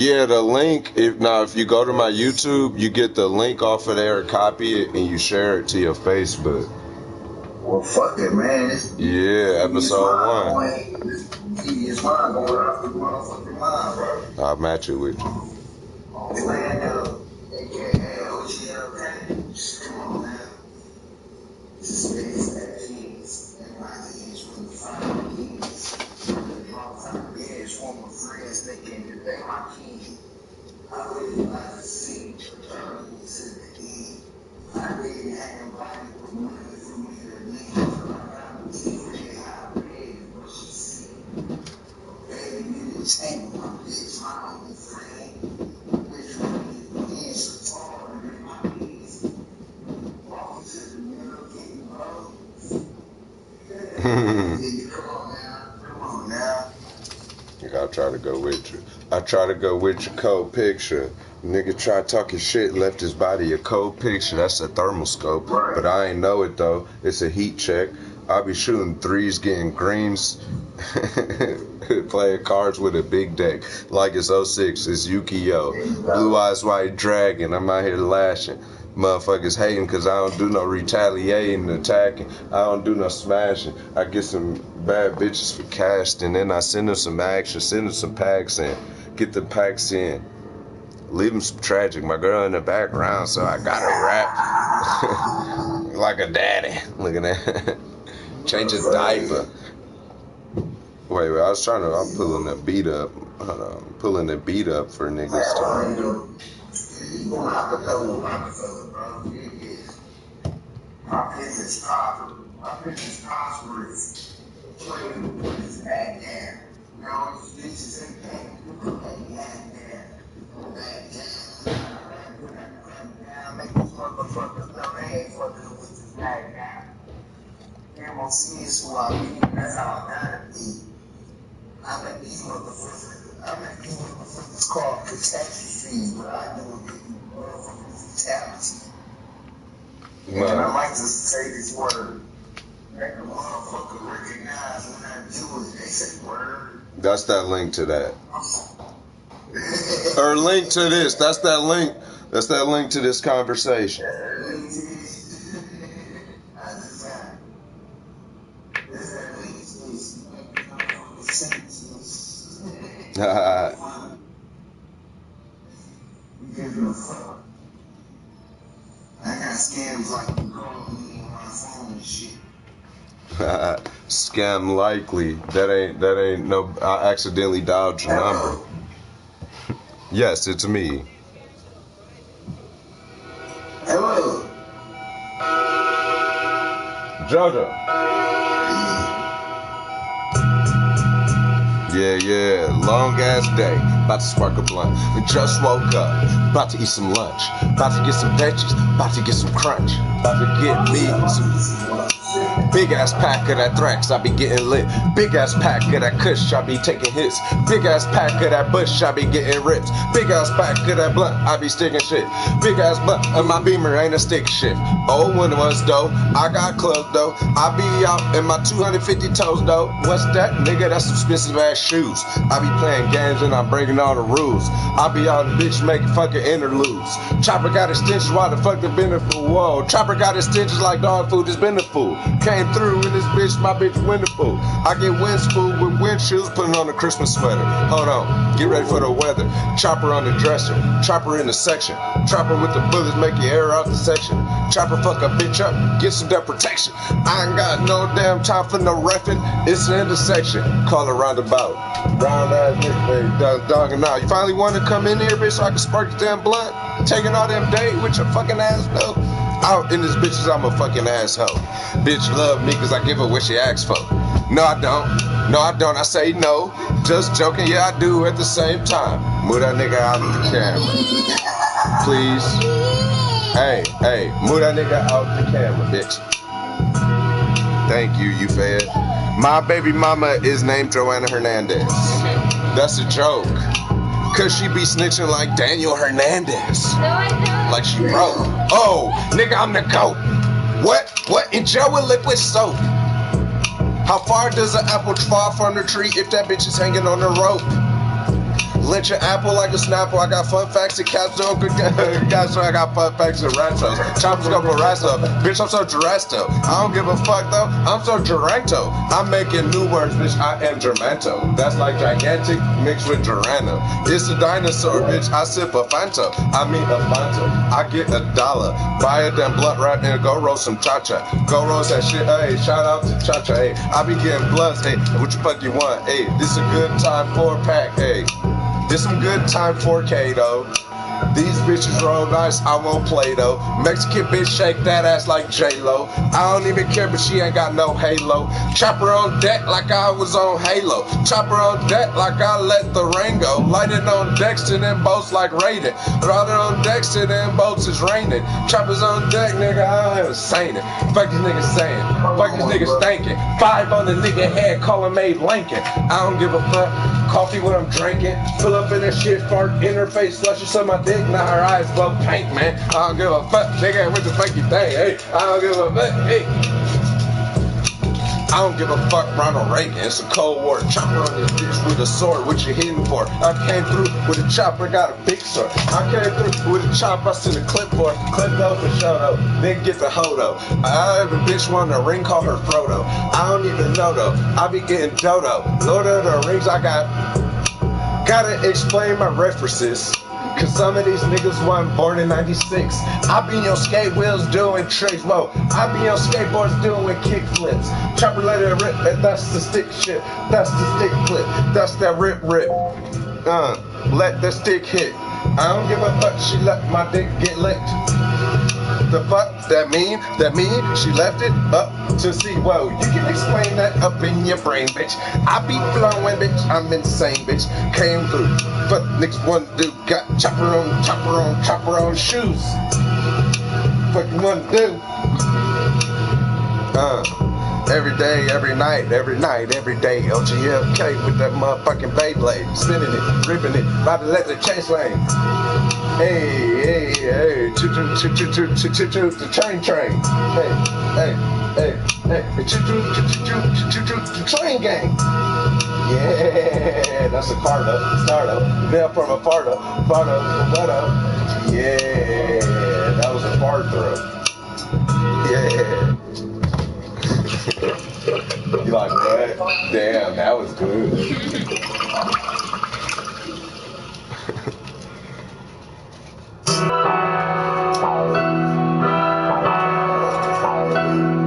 Yeah, the link. If you go to my YouTube, you get the link off of there, copy it, and you share it to your Facebook. Well, fuck it, man. Yeah, episode 1. It's mine going off the motherfucking mind, bro. I'll match it with you. Man, AKA OGLK. Come on, man. Just space that keys. And my keys from the final keys. Yeah, it's one of my friends that came to pay my keys. I really like to see the turtle to the end. I really had him body with money for me to leave. So I got to really high paid what she said. Baby, you didn't take my bitch, my only friend. Which one is so tall and my knees. Walking to the middle, getting low. Come on now. I'll try to go with you. I try to go with your cold picture. Nigga try talking shit, left his body a cold picture. That's a thermal scope. But I ain't know it though. It's a heat check. I'll be shooting threes, getting greens, playing cards with a big deck. Like it's 06, it's Yu-Gi-Oh! Blue Eyes White Dragon, I'm out here lashing. Motherfuckers hating cause I don't do no retaliating, attacking. I don't do no smashing. I get some bad bitches for cash and then I send them some action, send them some packs in. Get the packs in. Leave them some tragic. My girl in the background, so I gotta rap like a daddy. Look at that. Change his diaper. Wait, I'm pulling the beat up. Hold on. I'm pulling the beat up for niggas to. You gonna have to tell them Rockefeller, bro. My business proper. My business prosperous. Trading with his back there. You know, these bitches ain't paying. You put that back there. Back down. Make these motherfuckers know they ain't fucking with this back down. They won't see us who I be. That's how I gotta be. I make these motherfuckers call catastrophes, but I do it with motherfuckers fatality. And I like to say this word. Make a motherfucker recognize when I do it. They say word. That's that link to that. Or link to this. That's that link. That's that link to this conversation. I got scams like you calling me on my phone and shit. Scam likely. That ain't no. I accidentally dialed your number. Yes, it's me. Hello. Jojo. Yeah, long ass day, about to spark a blunt. We just woke up, about to eat some lunch, about to get some veggies, about to get some crunch, about to get me some big ass pack of that Thrax, I be getting lit. Big ass pack of that Kush, I be taking hits. Big ass pack of that Bush, I be getting rips. Big ass pack of that blunt, I be sticking shit. Big ass blunt of my Beamer ain't a stick shift. Oh, when it was though, I got clubbed though. I be out in my 250 toes though. What's that, nigga? That's some expensive ass shoes. I be playing games and I'm breaking all the rules. I be out in the bitch making fucking interludes. Chopper got his stitches, why the fuck the benefit? Whoa, Chopper got his stitches like dog food, it's been a fool. Came through in this bitch, my bitch wonderful. I get wind food with wind shoes, putting on a Christmas sweater. Hold on, get ready for the weather. Chopper on the dresser, Chopper in the section. Chopper with the bullets, make you air out the section. Chopper fuck a bitch up, get some damn protection. I ain't got no damn time for no reffing. It's an intersection, call it roundabout. Round ass nigga, dogging out. You finally want to come in here, bitch, so I can spark the damn blunt? Taking all them date with your fucking ass though. Out in this bitches, I'm a fucking asshole. Bitch love me cause I give her what she asks for. No I don't, I say no. Just joking, yeah I do at the same time. Move that nigga out of the camera. Please. Hey, move that nigga out the camera, bitch. Thank you, you fed. My baby mama is named Joanna Hernandez. That's a joke. Cause she be snitching like Daniel Hernandez. No, I don't. Like she broke. Oh, nigga, I'm the GOAT. What? In jail with liquid soap? How far does an apple fall from the tree if that bitch is hanging on the rope? Lynch an apple like a snapple. I got fun facts and capstone. Guys, I got fun facts and ratos. Choppers go for rasto. Bitch, I'm so Gerasto. I don't give a fuck though. I'm so Geranto. I'm making new words, bitch. I am Germanto. That's like gigantic mixed with Gerano. It's a dinosaur, bitch. I sip a Fanto. I mean a Fanto. I get $1. Buy a damn blunt wrap and go roll some cha-cha. Go roll that shit. Hey, shout out to cha-cha. Hey, I be getting blunts. Hey, what you fuck you want? Hey, this a good time 4-pack. Hey, this some good time 4K though. These bitches roll nice, I won't play though. Mexican bitch shake that ass like J-Lo. I don't even care, but she ain't got no halo. Chopper on deck like I was on Halo. Chopper on deck like I let the rain go. Lighting on decks and then boats like Raiden. Riding on decks and then boats is raining. Choppers on deck, nigga, I don't have saying it. Fuck these niggas saying. Fuck these niggas thinking. 5 on the nigga head, call him Abe Lincoln. I don't give a fuck. Coffee when I'm drinking. Pull up in that shit, fart, interface, flushes on my dick. Now her eyes blow pink, man. I don't give a fuck, nigga. What the fuck you think? Hey, I don't give a fuck. Hey, I don't give a fuck. Ronald Reagan. It's a Cold War. Chopper on this bitch with a sword. What you hitting for? I came through with a chopper, got a big sword. I came through with a chopper. I sent a clip for it. Clip though for show though. Then get the hoe though. I have a bitch want a ring, call her Frodo. I don't even know though. I be getting dodo. Lord of the Rings. I gotta explain my references. Cause some of these niggas wasn't born in 96. I be on skate wheels doing tricks, whoa. I be on skateboards doing kick flips. Chopper let it rip, that's the stick shit. That's the stick flip, that's that rip. Let the stick hit. I don't give a fuck, she let my dick get licked. The fuck that mean? That mean she left it up to see. Whoa, you can explain that up in your brain, bitch. I be flowing, bitch. I'm insane, bitch. Came through. But next one dude got chopper on shoes. What you wanna do? Every day, every night, every day. OGLK with that motherfucking Beyblade. Spinning it, ripping it, about to let the chase lane. Hey, choo-choo, the train. Hey, choo-choo, the train gang. Yeah, that's a car though, star though. Now from a fardo. Yeah, that was a fart throw. Yeah. You like what? Damn, that was good.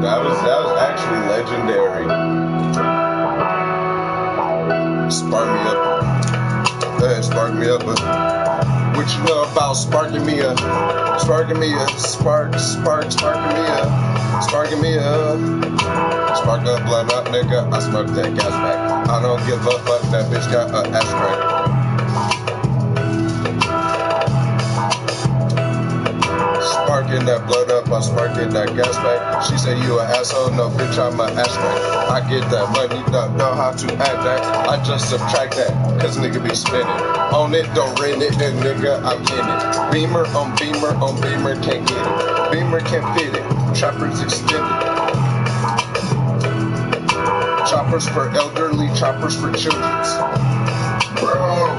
That was actually legendary. Spark me up. What you know about sparking me up? Sparking me up. Spark up, blunt up, nigga. I smoke that gas back. I don't give a fuck. That bitch got an ashtray. Sparking that blood up, I'm sparking that gas back. She said you an asshole, no bitch, I'm an ashtray. I get that money, don't know how to add that. I just subtract that, cause nigga be spinning. Own it, don't rent it, and nigga, I'm in it. Beamer on beamer, can't get it. Beamer can't fit it, choppers extended. Choppers for elderly, choppers for children's. Bro.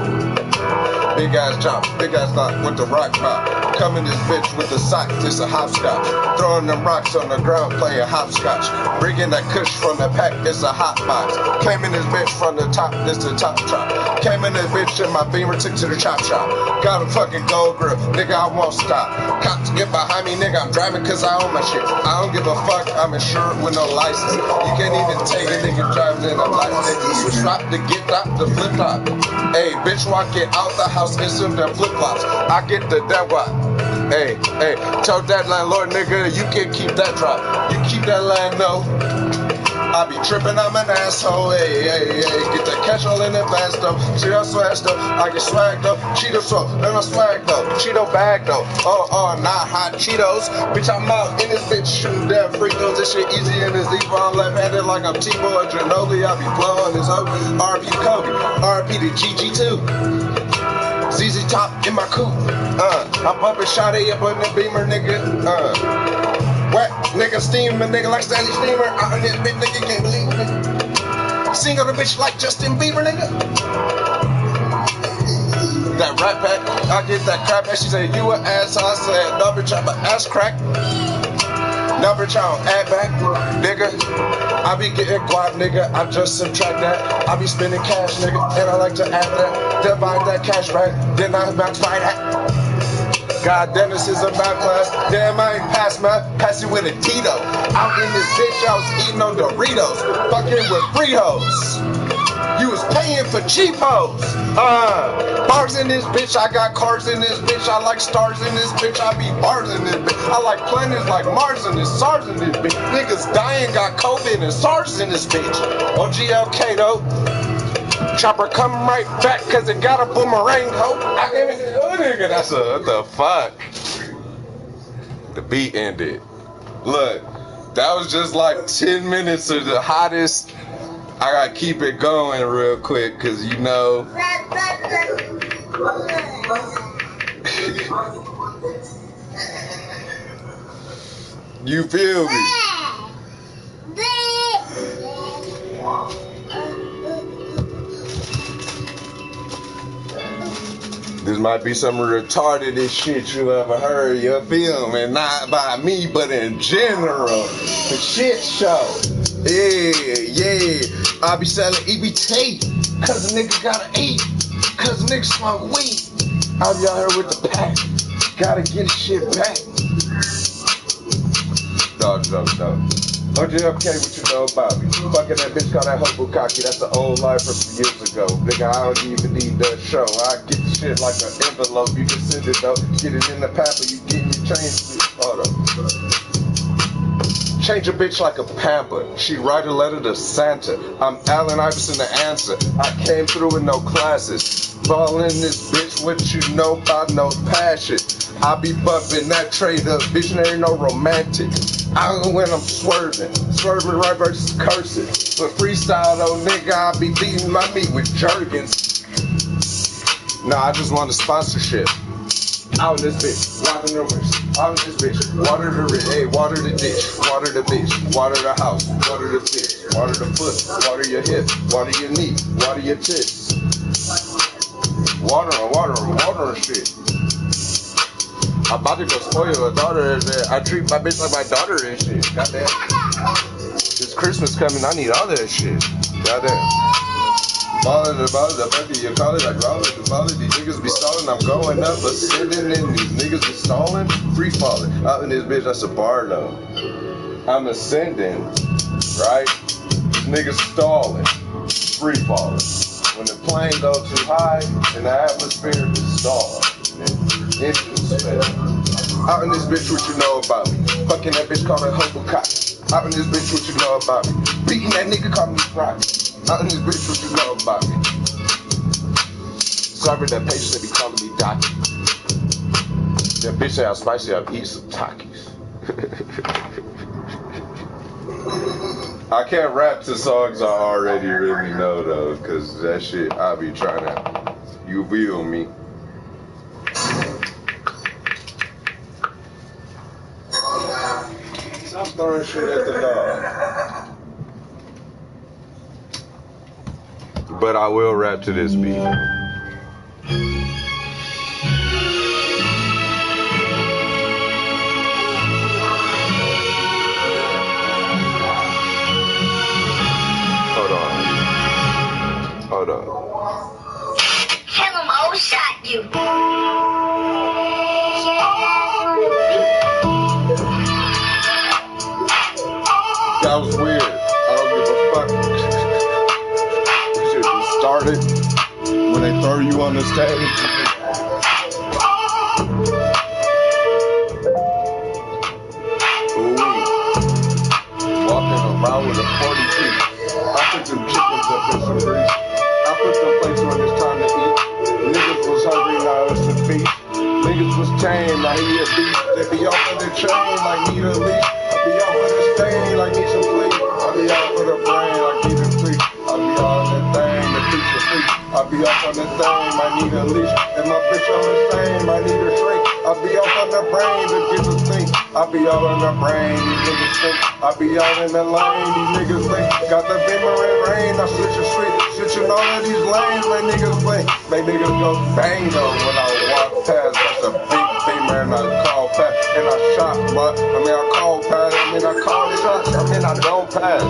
Big ass chop, big ass knock with the rock pop. Coming this bitch with the socks, this a hopscotch. Throwing them rocks on the ground, playing hopscotch. Bringing that kush from the pack, it's a hot box. Came in this bitch from the top, this the top chop. Came in this bitch in my Beamer, took to the chop shop. Got a fucking gold grill, nigga, I won't stop. Cops get behind me, nigga, I'm driving cause I own my shit. I don't give a fuck, I'm insured with no license. You can't even take a nigga driving in a license. Switch flop to get top to flip flop. Hey, bitch walking out the house in some damn flip flops. I get the dead wop. Hey, tell that landlord nigga, you can keep that drop. You keep that land, no. I be tripping, I'm an asshole. Hey, get that cash all in advance though. See, I swag though. I get swag though. Cheeto so, then I swag though. Cheeto bag though. Not hot Cheetos. Bitch, I'm out in this bitch shooting damn free throws. This shit easy in this deep. I'm left-handed like I'm Tebow or Ginobili. I be blowing this hoe. RP Kobe. RP to GG2. ZZ Top in my coupe. I'm bumping Sade up on the Beamer, nigga. Wet nigga steaming, nigga like Stanley Steamer. Out in this bitch, nigga, can't believe it. Sing on a bitch like Justin Bieber, nigga. that rap back. I get that crap back. She said, you an ass. I said, no, bitch, I'm an ass crack. No, bitch, I don't add back, nigga. I be getting guap, nigga. I just subtract that. I be spending cash, nigga. And I like to add that. Divide that cash back. Then I bounce by that. God damn, this is a math class. Damn, I ain't passed math. Pass it with a Tito. Out in this bitch, I was eating on Doritos. Fucking with free hoes. You was paying for cheap hoes. Bars in this bitch, I got cars in this bitch. I like stars in this bitch, I be bars in this bitch. I like planets like Mars and this SARS in this bitch. Niggas dying, got COVID and SARS in this bitch. OGLK though. Chopper coming right back cause it got a boomerang, ho. I gave it, oh nigga, that's a, what the fuck? The beat ended. Look, that was just like 10 minutes of the hottest. I gotta keep it going real quick cause you know. You feel me? This might be some retardedest shit you ever heard, you feel me? Not by me, but in general. The shit show. Yeah. I be selling EBT, cause a nigga gotta eat, cause a nigga smoke weed. I be out here with the pack, gotta get shit back. Dog. OGLK, what you know about me? Fucking that bitch called that Hobukaki, that's the old life from years ago. Nigga, I don't even need that show. I get the shit like an envelope, you can send it though. Get it in the pamper, you getting your change. Hold up. Change a bitch like a pamper. She write a letter to Santa. I'm Allen Iverson the answer. I came through with no classes. Ball in this bitch, what you know about no passion. I be bumping that trade up, bitch, there ain't no romantic. I don't know when I'm swerving right versus cursing. But freestyle though, nigga, I be beating my meat with Jergens. Nah, I just want a sponsorship. Out in this bitch, water the rich. Out in this bitch, water the rich. Hey, water the ditch, water the bitch, water the house, water the fish, water the foot, water your hip, water your knee, water your tits. Water and shit. I'm about to go spoil a daughter. I treat my bitch like my daughter and shit. Goddamn. It's Christmas coming. I need all that shit. Goddamn. Ballin' the fuck you call it? I call it the ballin'. These niggas be stalling. I'm going up, ascending, and these niggas be stalling. Free falling. Out in this bitch, that's a bar though. I'm ascending, right? These niggas stalling. Free falling. When the plane go too high and the atmosphere is stalled. Out in this bitch, what you know about me? Fucking that bitch called a Hobukaki. Out in this bitch, what you know about me? Beating that nigga called me Rocky. Out in this bitch, what you know about me? Sorry that patient that be calling me Docky. That bitch say I'm spicy, I'll eat some Takis. I can't rap to songs I already really know though, cause that shit I be trying to, you feel me? Stop throwing shit at the dog. But I will rap to this beat. Hold on. Tell him I shot you. That was weird. I don't give a fuck. This shit just started when they throw you on the stage. Ooh. Walking around with a 42. I put them chickens up in some grease. I put them plates when it's time to eat. Niggas was hungry, now it's a feast. Niggas was tame, now he a beast. They be off of the chain like need a leash. I be off of the stain like need some clean. I be off of the brain like need a freak. I be on that thing to teach a freak. I be off on the thing, I need a leash. And my bitch on the same, I need a shrink. I be off on the brain to give a think. I be out in the brain, these niggas think. I be out in the lane, these niggas think. Got the beamer in rain, I switch the street, switching all of these lanes. Make niggas blink, make niggas go bang though when I walk past. That's a big beamer and I call past and I shot, but I mean I call pass, I mean I call shots, I mean I don't pass.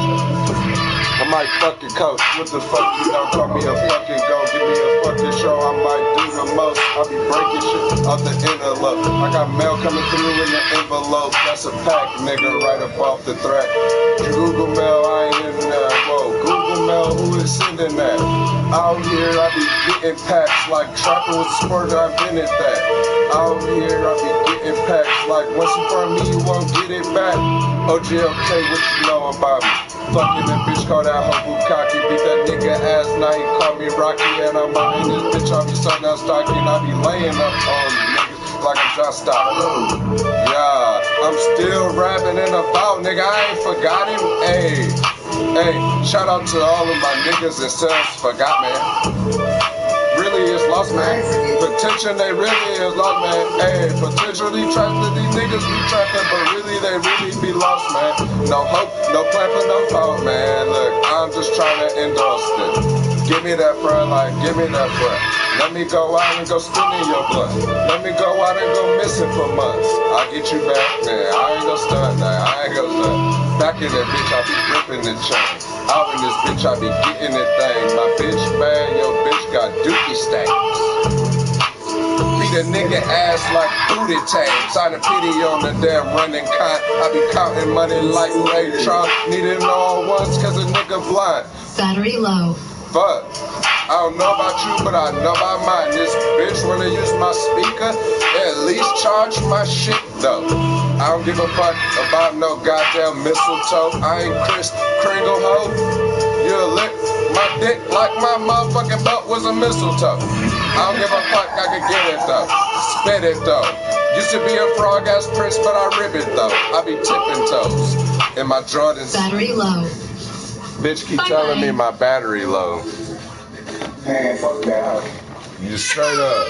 I might fucking coach. What the fuck you don't call me a fucking go? Give me a fucking show. I might do the most. I be breaking shit out the envelope. I got mail coming through in the envelope. That's a pack, nigga, right up off the threat. Google mail, I ain't in there. Whoa, Google mail, who is sending that? Out here, I be getting packs like trapping with sport. I invented that. Out here, I be getting packs like once you from me, you won't get it back. OGLK, what you know about me? Fucking that bitch called that hoe cocky. Beat that nigga ass, now he call me Rocky. And I'm out in this bitch, I be starting out stocking. I be laying up on niggas like I'm John Stockton. Yeah, I'm still rapping in about, nigga, I ain't forgot him. Hey, shout out to all of my niggas that sells forgot, man. Really is lost, man. Potential, they really is lost, man. Hey, potentially trapped, these niggas be trapping, but really they really be lost, man. No hope, no plan for no fault, man. Look, I'm just trying to endorse this. Give me that front, like, give me that front. Let me go out and go spin in your blood. Let me go out and go missing for months. I'll get you back, man. I ain't gonna stunt, man. I ain't gonna stunt. Back in that bitch, I be ripping the chain. Out in this bitch, I be getting the thing. My bitch bad, your bitch got dookie stacks. Beat a nigga ass like booty tags. Sign a pity on the damn running con. I be counting money like Ray Tron. Need it all once cause a nigga blind. Battery low. Fuck. I don't know about you, but I know about mine. This bitch wanna use my speaker, at least charge my shit though. I don't give a fuck about no goddamn mistletoe. I ain't Chris Kringle hoe. You lick my dick like my motherfucking butt was a mistletoe. I don't give a fuck, I can get it though. Spit it though. Used to be a frog ass prince, but I rip it though. I be tipping toes in my Jordans. Battery low. Bitch keep telling me my battery low. Man, fuck that. You straight up.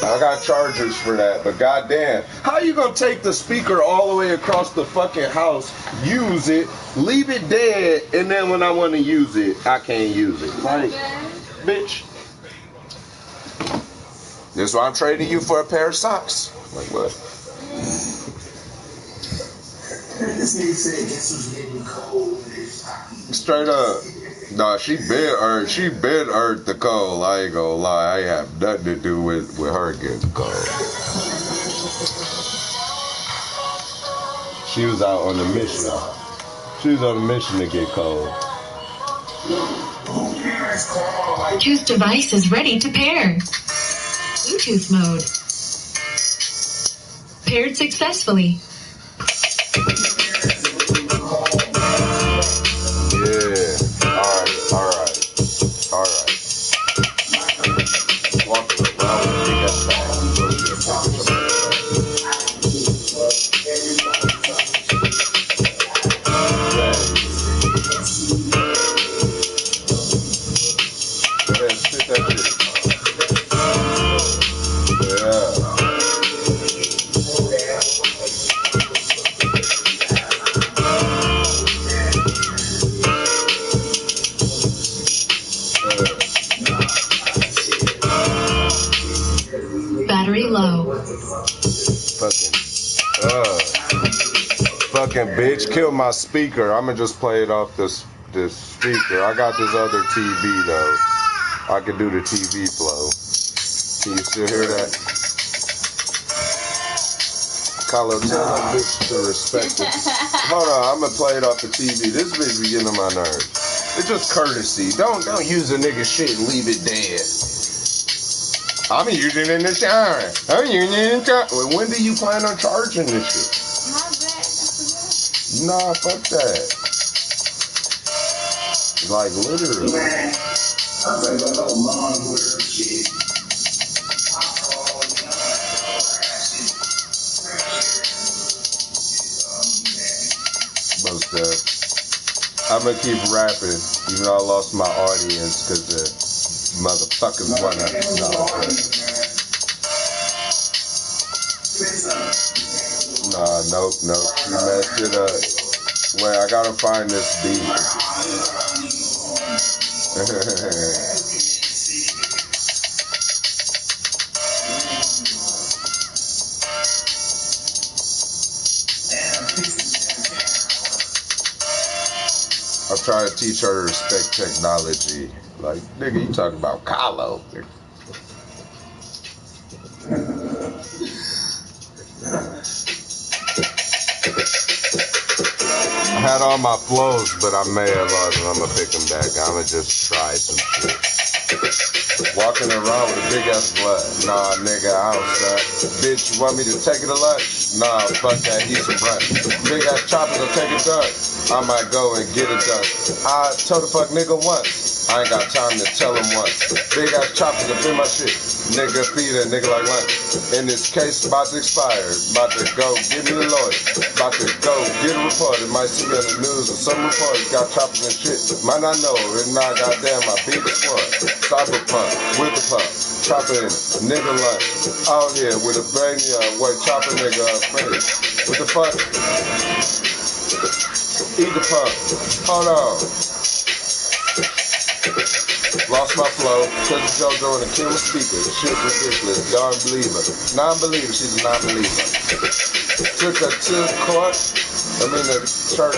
I got chargers for that, but goddamn, how you gonna take the speaker all the way across the fucking house, use it, leave it dead, and then when I want to use it, I can't use it? Like, bitch. This is why I'm trading you for a pair of socks. Like what? This nigga said, guess who's getting cold? Straight up. Nah, she been earned the cold. I ain't gonna lie. I have nothing to do with her getting cold. She was out on the mission. She was on a mission to get cold. Bluetooth device is ready to pair. Bluetooth mode. Paired successfully. Battery low. Fucking bitch, kill my speaker. I'ma just play it off this speaker. I got this other TV though. I can do the TV flow. Can you still hear that? Carlo, tell that bitch to respect it. Hold on, I'm gonna play it off the TV. This bitch be getting on my nerves. It's just courtesy. Don't use a nigga shit and leave it dead. I'm using it in the shower. I'm using it in the shower. Well, when do you plan on charging this shit? Nah, fuck that. Like literally. Man, I'm like a little long word shit. Most I'm gonna keep rapping, even though I lost my audience because the motherfuckers wanna. Nah, nope. She messed it up. Wait, I gotta find this beat. I'm trying to teach her to respect technology. Like, nigga, you talking about Kahlo. I had all my flows, but I may have lost them. I'm gonna pick them back. I'm gonna just try some shit. Walking around with a big ass blood. Nah, nigga, I don't suck. Bitch, you want me to take it to lunch? Nah, fuck that, eat some brunch. Big ass choppers, I'll take it done. I might go and get it done. I told the fuck nigga once. I ain't got time to tell him once. Big ass choppers up in my shit. Nigga, feed a nigga like lunch. In this case, about to expire. About to go, give me the lawyer. About to go, get a report. It might see me on the news or some reporters got choppers and shit. Might not know, if not, goddamn, I beat the squad. Cyberpunk, with the pump. Chopper in it, nigga lunch. Out here with a brain, what chopper nigga finish. What the fuck? Eat the pump. Hold on. Lost my flow, cause the JoJo and the kill my speaker. The shit's ridiculous, non-believer. Non-believer, she's a non-believer. Took her to court, the church,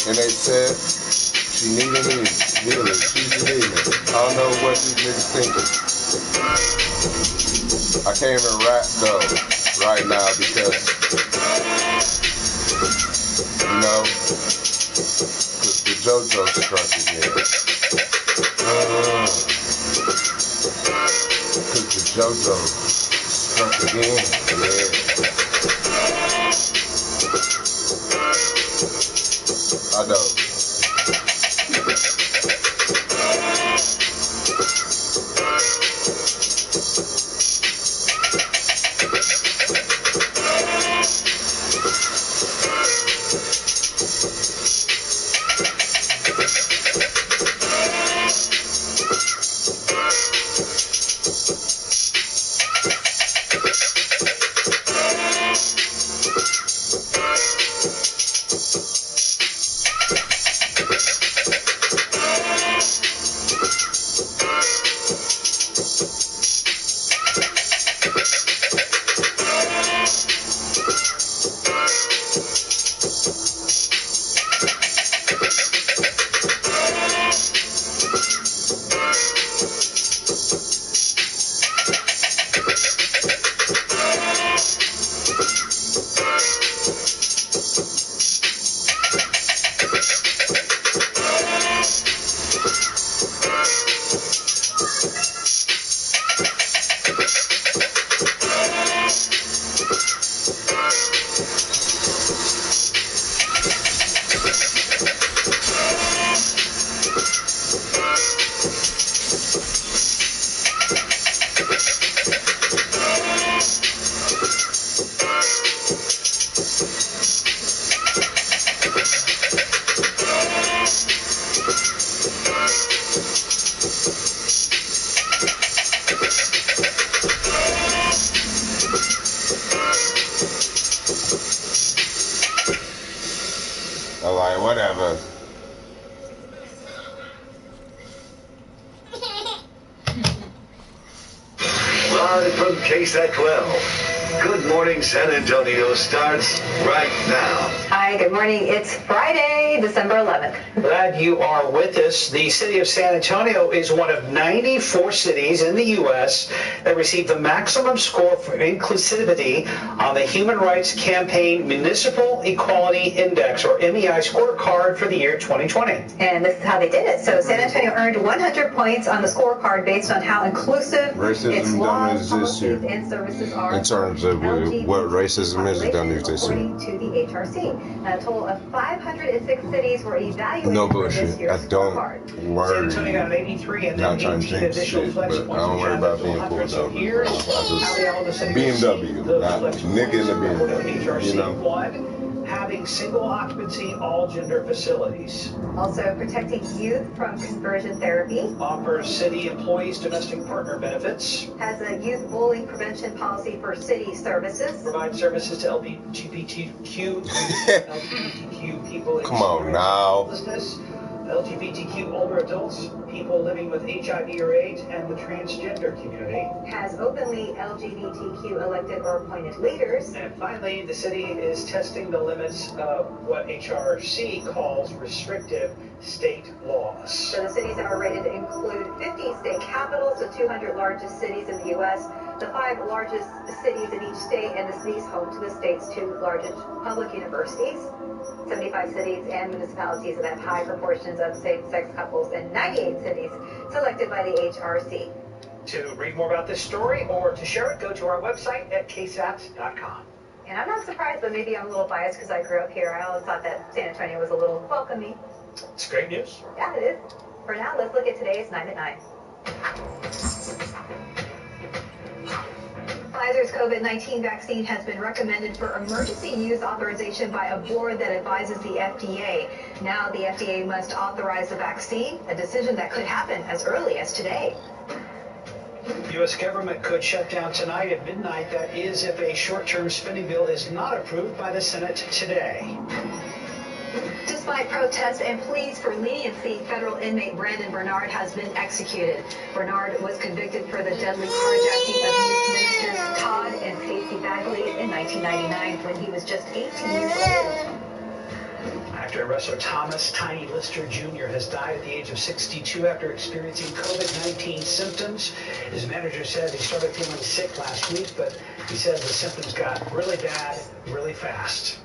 and they said she needed healing. She's a demon. I don't know what these niggas thinking. I can't even rap though, right now, because, you know, cause the JoJo struck again. Cause the JoJo struck again, yeah. I know. Alright, whatever. Live from KSAT 12. Good Morning San Antonio starts right now. Hi, good morning. It's Friday, December 11th. Glad you are with us. The city of San Antonio is one of 94 cities in the U.S. that received the maximum score for inclusivity on the Human Rights Campaign Municipal Equality Index, or MEI scorecard for the year 2020. And this is how they did it. So San Antonio earned 100 points on the scorecard based on how inclusive its laws, policies, and services are. In terms of what racism is, it doesn't exist here. According to the HRC. A total of 506 cities were evaluated No for this bullshit. year's I don't scorecard. worry. San Antonio got an 83 and Not then trying to 18 jinx additional shit, flex but points. I don't worry about being pulled over. Here, I just BMW, not nigga in the BMW, you know. having single occupancy, all gender facilities. Also protecting youth from conversion therapy. Offers city employees domestic partner benefits. Has a youth bullying prevention policy for city services. Provides services to LGBTQ people. Come on now. Homelessness, LGBTQ older adults, people living with HIV or AIDS, and the transgender community. Has openly LGBTQ elected or appointed leaders. And finally, the city is testing the limits of what HRC calls restrictive state laws. So the cities are rated to include 50 state capitals, the 200 largest cities in the U.S., the 5 largest cities in each state, and the cities home to the state's 2 largest public universities. 75 cities and municipalities that have high proportions of same-sex couples, and 98 cities selected by the HRC. To read more about this story or to share it, go to our website at ksat.com. And I'm not surprised, but maybe I'm a little biased because I grew up here. I always thought that San Antonio was a little welcoming. It's great news. Yeah, it is. For now, let's look at today's 9 at 9. Pfizer's COVID-19 vaccine has been recommended for emergency use authorization by a board that advises the FDA. Now the FDA must authorize the vaccine, a decision that could happen as early as today. The U.S. government could shut down tonight at midnight. That is, if a short-term spending bill is not approved by the Senate today. Despite protests and pleas for leniency, federal inmate Brandon Bernard has been executed. Bernard was convicted for the deadly carjacking of youth ministers Todd and Stacey Bagley in 1999 when he was just 18 years old. Actor and wrestler Thomas Tiny Lister Jr. has died at the age of 62 after experiencing COVID-19 symptoms. His manager said he started feeling sick last week, but he says the symptoms got really bad really fast.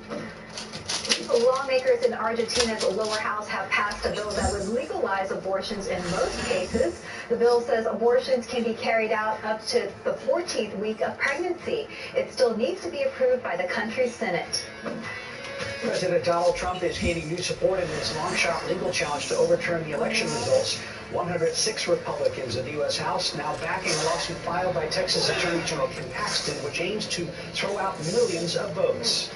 Lawmakers in Argentina's lower house have passed a bill that would legalize abortions in most cases. The bill says abortions can be carried out up to the 14th week of pregnancy. It still needs to be approved by the country's Senate. President Donald Trump is gaining new support in his long-shot legal challenge to overturn the election results. 106 Republicans in the U.S. House now backing a lawsuit filed by Texas Attorney General Ken Paxton, which aims to throw out millions of votes.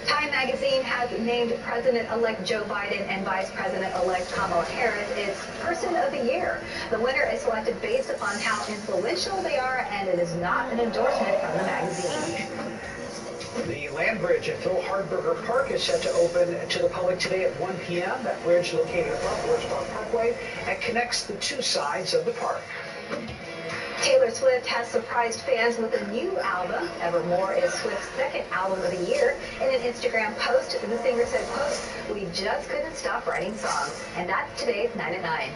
Time magazine has named President-elect Joe Biden and Vice President-elect Kamala Harris its Person of the Year. The winner is selected based upon how influential they are, and it is not an endorsement from the magazine. The land bridge at Phil Hardberger Park is set to open to the public today at 1 p.m. That bridge, located above Woodstock Parkway, and connects the 2 sides of the park. Taylor Swift has surprised fans with a new album. Evermore is Swift's 2nd album of the year. In an Instagram post, the singer said, quote, "We just couldn't stop writing songs." And that's today's 9 at 9.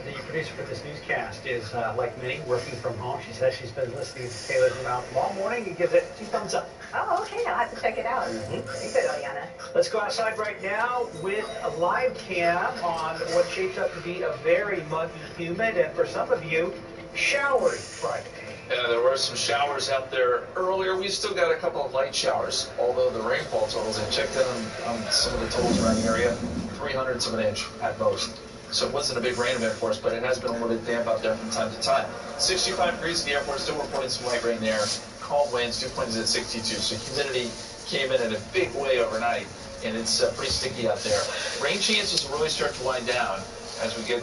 The producer for this newscast is, like many, working from home. She says she's been listening to Taylor's new album all morning and gives it 2 thumbs up. Oh, okay. I'll have to check it out. Very good, Eliana. Let's go outside right now with a live cam on what shapes up to be a very muggy, humid, and for some of you, showery Friday. Yeah, there were some showers out there earlier. We still got a couple of light showers, although the rainfall totals, I checked in on some of the totals around the area, 300ths of an inch at most. So it wasn't a big rain event for us, but it has been a little bit damp out there from time to time. 65 degrees at the airport, still reporting some light rain there. Calm winds, dew points at 62. So humidity came in a big way overnight, and it's pretty sticky out there. Rain chances will really start to wind down as we get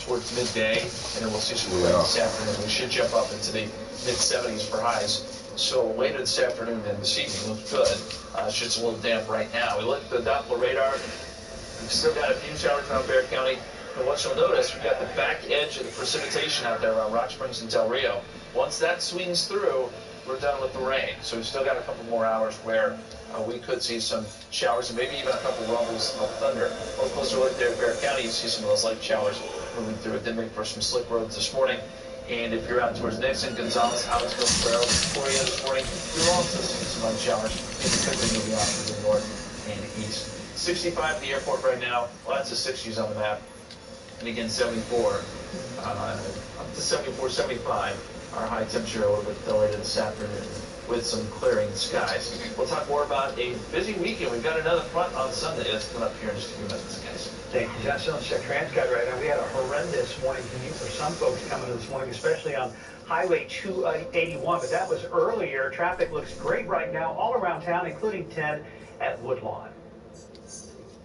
towards midday, and then we'll see some rain this afternoon. We should jump up into the mid-70s for highs. So later this afternoon and this evening looks good. It's just a little damp right now. We look at the Doppler radar. We've still got a few showers around Bexar County. And what you'll notice, we've got the back edge of the precipitation out there around Rock Springs and Del Rio. Once that swings through, we're done with the rain. So we've still got a couple more hours where we could see some showers and maybe even a couple rumbles of thunder. A little closer look there at Bexar County, you see some of those light showers moving through. It did make for some slick roads this morning. And if you're out towards Nixon, Gonzales, Hallettsville, Ferrell, Victoria this morning, you're also seeing some light showers. Maybe quickly moving off to the north and east. 65 at the airport right now. Lots of 60s on the map. And again, 74, up to 74, 75. Our high temperature a little bit later this afternoon with some clearing skies. We'll talk more about a busy weekend. We've got another front on Sunday. That's coming up here in just a few minutes, guys. Thank you, Josh. On Check Transguide right now. We had a horrendous morning commute for some folks coming in this morning, especially on Highway 281. But that was earlier. Traffic looks great right now all around town, including 10 at Woodlawn.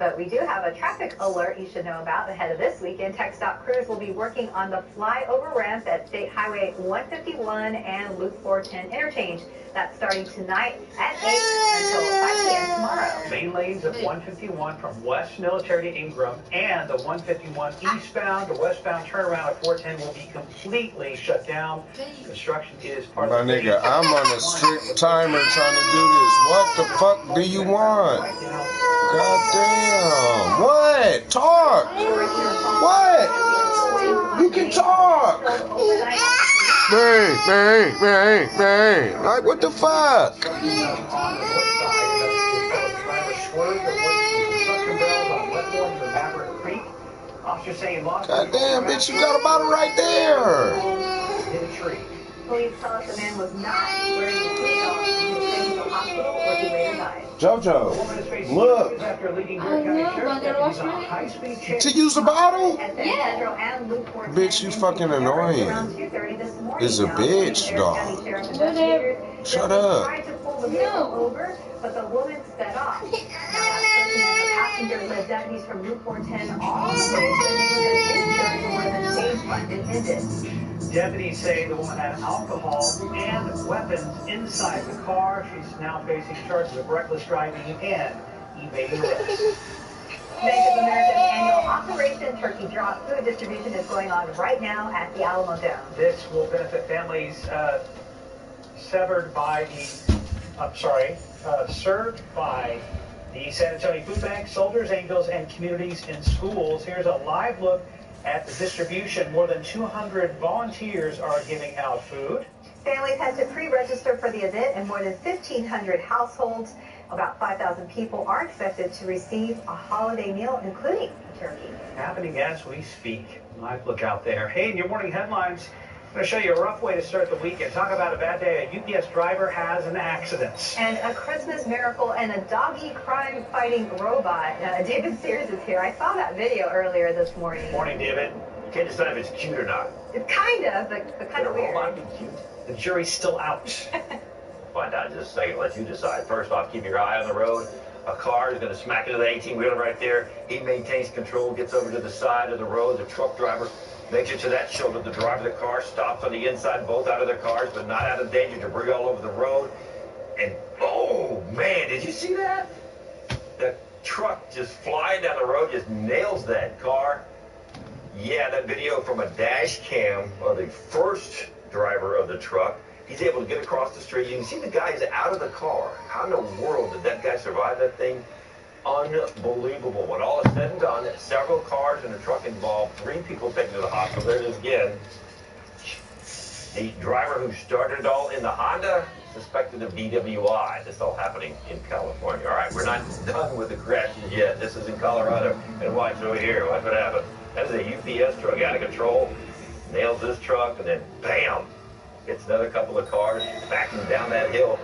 But we do have a traffic alert you should know about ahead of this weekend. TxDOT crews will be working on the flyover ramp at State Highway 151 and Loop 410 interchange. That's starting tonight at 8 until 5 p.m. tomorrow. Main lanes of 151 from West Military to Ingram and the 151 eastbound to westbound turnaround at 410 will be completely shut down. Construction is part My of the nigga, I'm on a strict timer trying to do this. What the fuck do you want? God damn. What? Talk. What? You can talk. Bang. Like, what the fuck? God damn, bitch, you got a bottle right there. Police tell us the man was not wearing a seatbelt and he was taken to the hospital where he later died. JoJo, look. To use a bottle? Yeah. Bitch, you fucking annoying. Is a bitch, dog. Shut up. Tried to pull the vehicle over, but the woman sped off. Now that person and the passenger led deputies from Loop 410 all the way to the neighborhood insurance where the stage funding ended. Deputies say the woman had alcohol and weapons inside the car. She's now facing charges of reckless driving and evading arrest. Bank of America's annual Operation Turkey Drop food distribution is going on right now at the Alamo Dome. This will benefit families served by the San Antonio Food Bank, Soldiers, Angels, and communities in schools. Here's a live look at the distribution. More than 200 volunteers are giving out food. Families had to pre-register for the event, and more than 1,500 households, about 5,000 people, are expected to receive a holiday meal, including a turkey. Happening as we speak. Live look out there. Hey, in your morning headlines, I'm going to show you a rough way to start the weekend. Talk about a bad day. A UPS driver has an accident. And a Christmas miracle and a doggy crime-fighting robot. David Sears is here. I saw that video earlier this morning. Morning, David. You can't decide if it's cute or not. It's kind of, but kind of weird. Robot be cute. The jury's still out. Find out in just a second. Let you decide. First off, keep your eye on the road. A car is going to smack into the 18-wheeler right there. He maintains control, gets over to the side of the road. The truck driver makes it to that shoulder. The driver of the car stops on the inside, both out of their cars, but not out of danger. Debris all over the road. And, oh, man, did you see that? The truck just flying down the road just nails that car. Yeah, that video from a dash cam of the first driver of the truck. He's able to get across the street. You can see the guy is out of the car. How in the world did that guy survive that thing? Unbelievable. When all is said and done, several cars and a truck involved, 3 people taken to the hospital. There it is again. The driver who started it all in the Honda, suspected of DWI. This all happening in California. All right, we're not done with the crashes yet. This is in Colorado. And watch over here. Watch what happened. That is a UPS truck out of control. Nails this truck, and then bam, hits another couple of cars backing down that hill.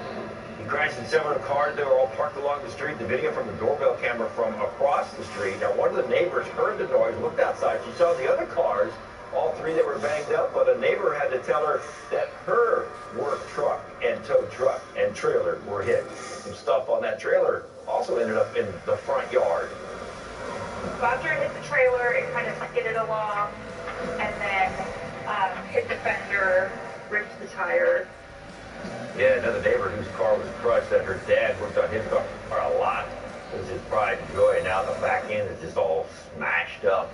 He crashed in several cars. They were all parked along the street. The video from the doorbell camera from across the street. Now, one of the neighbors heard the noise, looked outside. She saw the other cars, all 3 that were banged up, but a neighbor had to tell her that her work truck and tow truck and trailer were hit. Some stuff on that trailer also ended up in the front yard. After it hit the trailer, it kind of skidded along and then hit the fender, ripped the tire. Yeah, another neighbor whose car was crushed said her dad worked on his car a lot. It was his pride and joy. Now the back end is just all smashed up.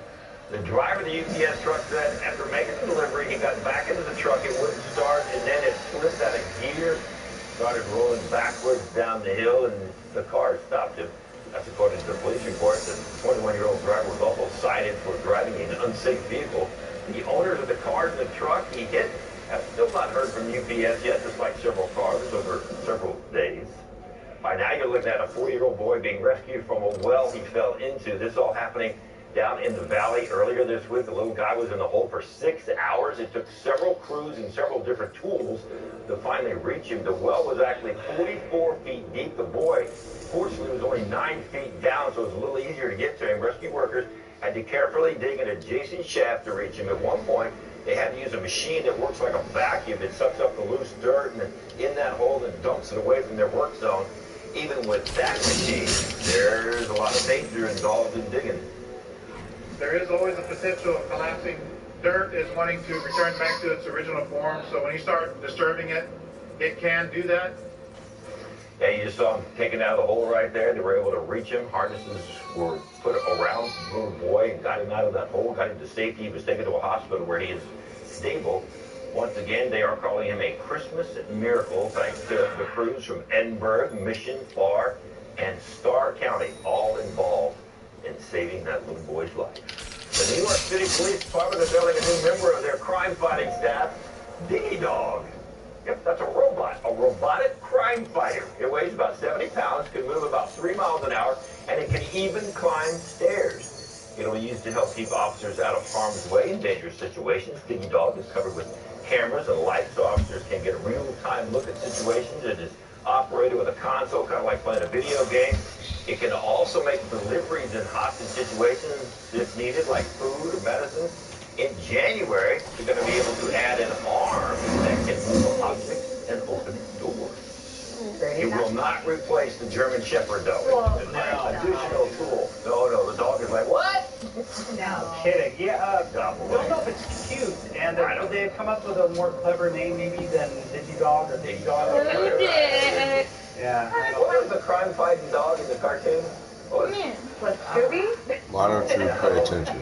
The driver of the UPS truck said after making the delivery, he got back into the truck, it wouldn't start, and then it slipped out of gear, started rolling backwards down the hill, and the car stopped him. That's according to the police report. The 21-year-old driver was also cited for driving an unsafe vehicle. The owners of the cars and the truck he hit have still not heard from UPS yet, despite several cars over several days. By now, you're looking at a 4-year-old boy being rescued from a well he fell into. This all happening down in the valley earlier this week. The little guy was in the hole for 6 hours. It took several crews and several different tools to finally reach him. The well was actually 44 feet deep. The boy, fortunately, was only 9 feet down, so it was a little easier to get to him. Rescue workers had to carefully dig an adjacent shaft to reach him. At one point, they had to use a machine that works like a vacuum. It sucks up the loose dirt and then in that hole and dumps it away from their work zone. Even with that machine, there's a lot of danger involved in digging. There is always a potential of collapsing. Dirt is wanting to return back to its original form, so when you start disturbing it, it can do that. Yeah, you just saw him taken out of the hole right there. They were able to reach him. Harnesses were put around the little boy and got him out of that hole, got him to safety. He was taken to a hospital where he is stable. Once again, they are calling him a Christmas miracle, thanks to the crews from Edinburgh, Mission, Farr, and Starr County, all involved in saving that little boy's life. The New York City Police Department is building a new member of their crime-fighting staff, Diggy Dog. Yep, that's a robot, a robotic crime fighter. It weighs about 70 pounds, can move about 3 miles an hour, and it can even climb stairs. It'll be used to help keep officers out of harm's way in dangerous situations. Diggy Dog is covered with cameras and lights so officers can get a real-time look at situations. It is operated with a console, kind of like playing a video game. It can also make deliveries in hostage situations if needed, like food or medicine. In January, they're going to be able to add an arm that can move objects and open doors. It will not replace the German Shepherd, though. It's an additional tool. No, the dog is like, what? No kidding. Yeah, don't know if it's cute. And would they have come up with a more clever name maybe than Diggy Dog or Diggy Dog? Who did? Yeah. What was the crime-fighting dog in the cartoon? What was it? What, Scooby? Why don't you pay attention?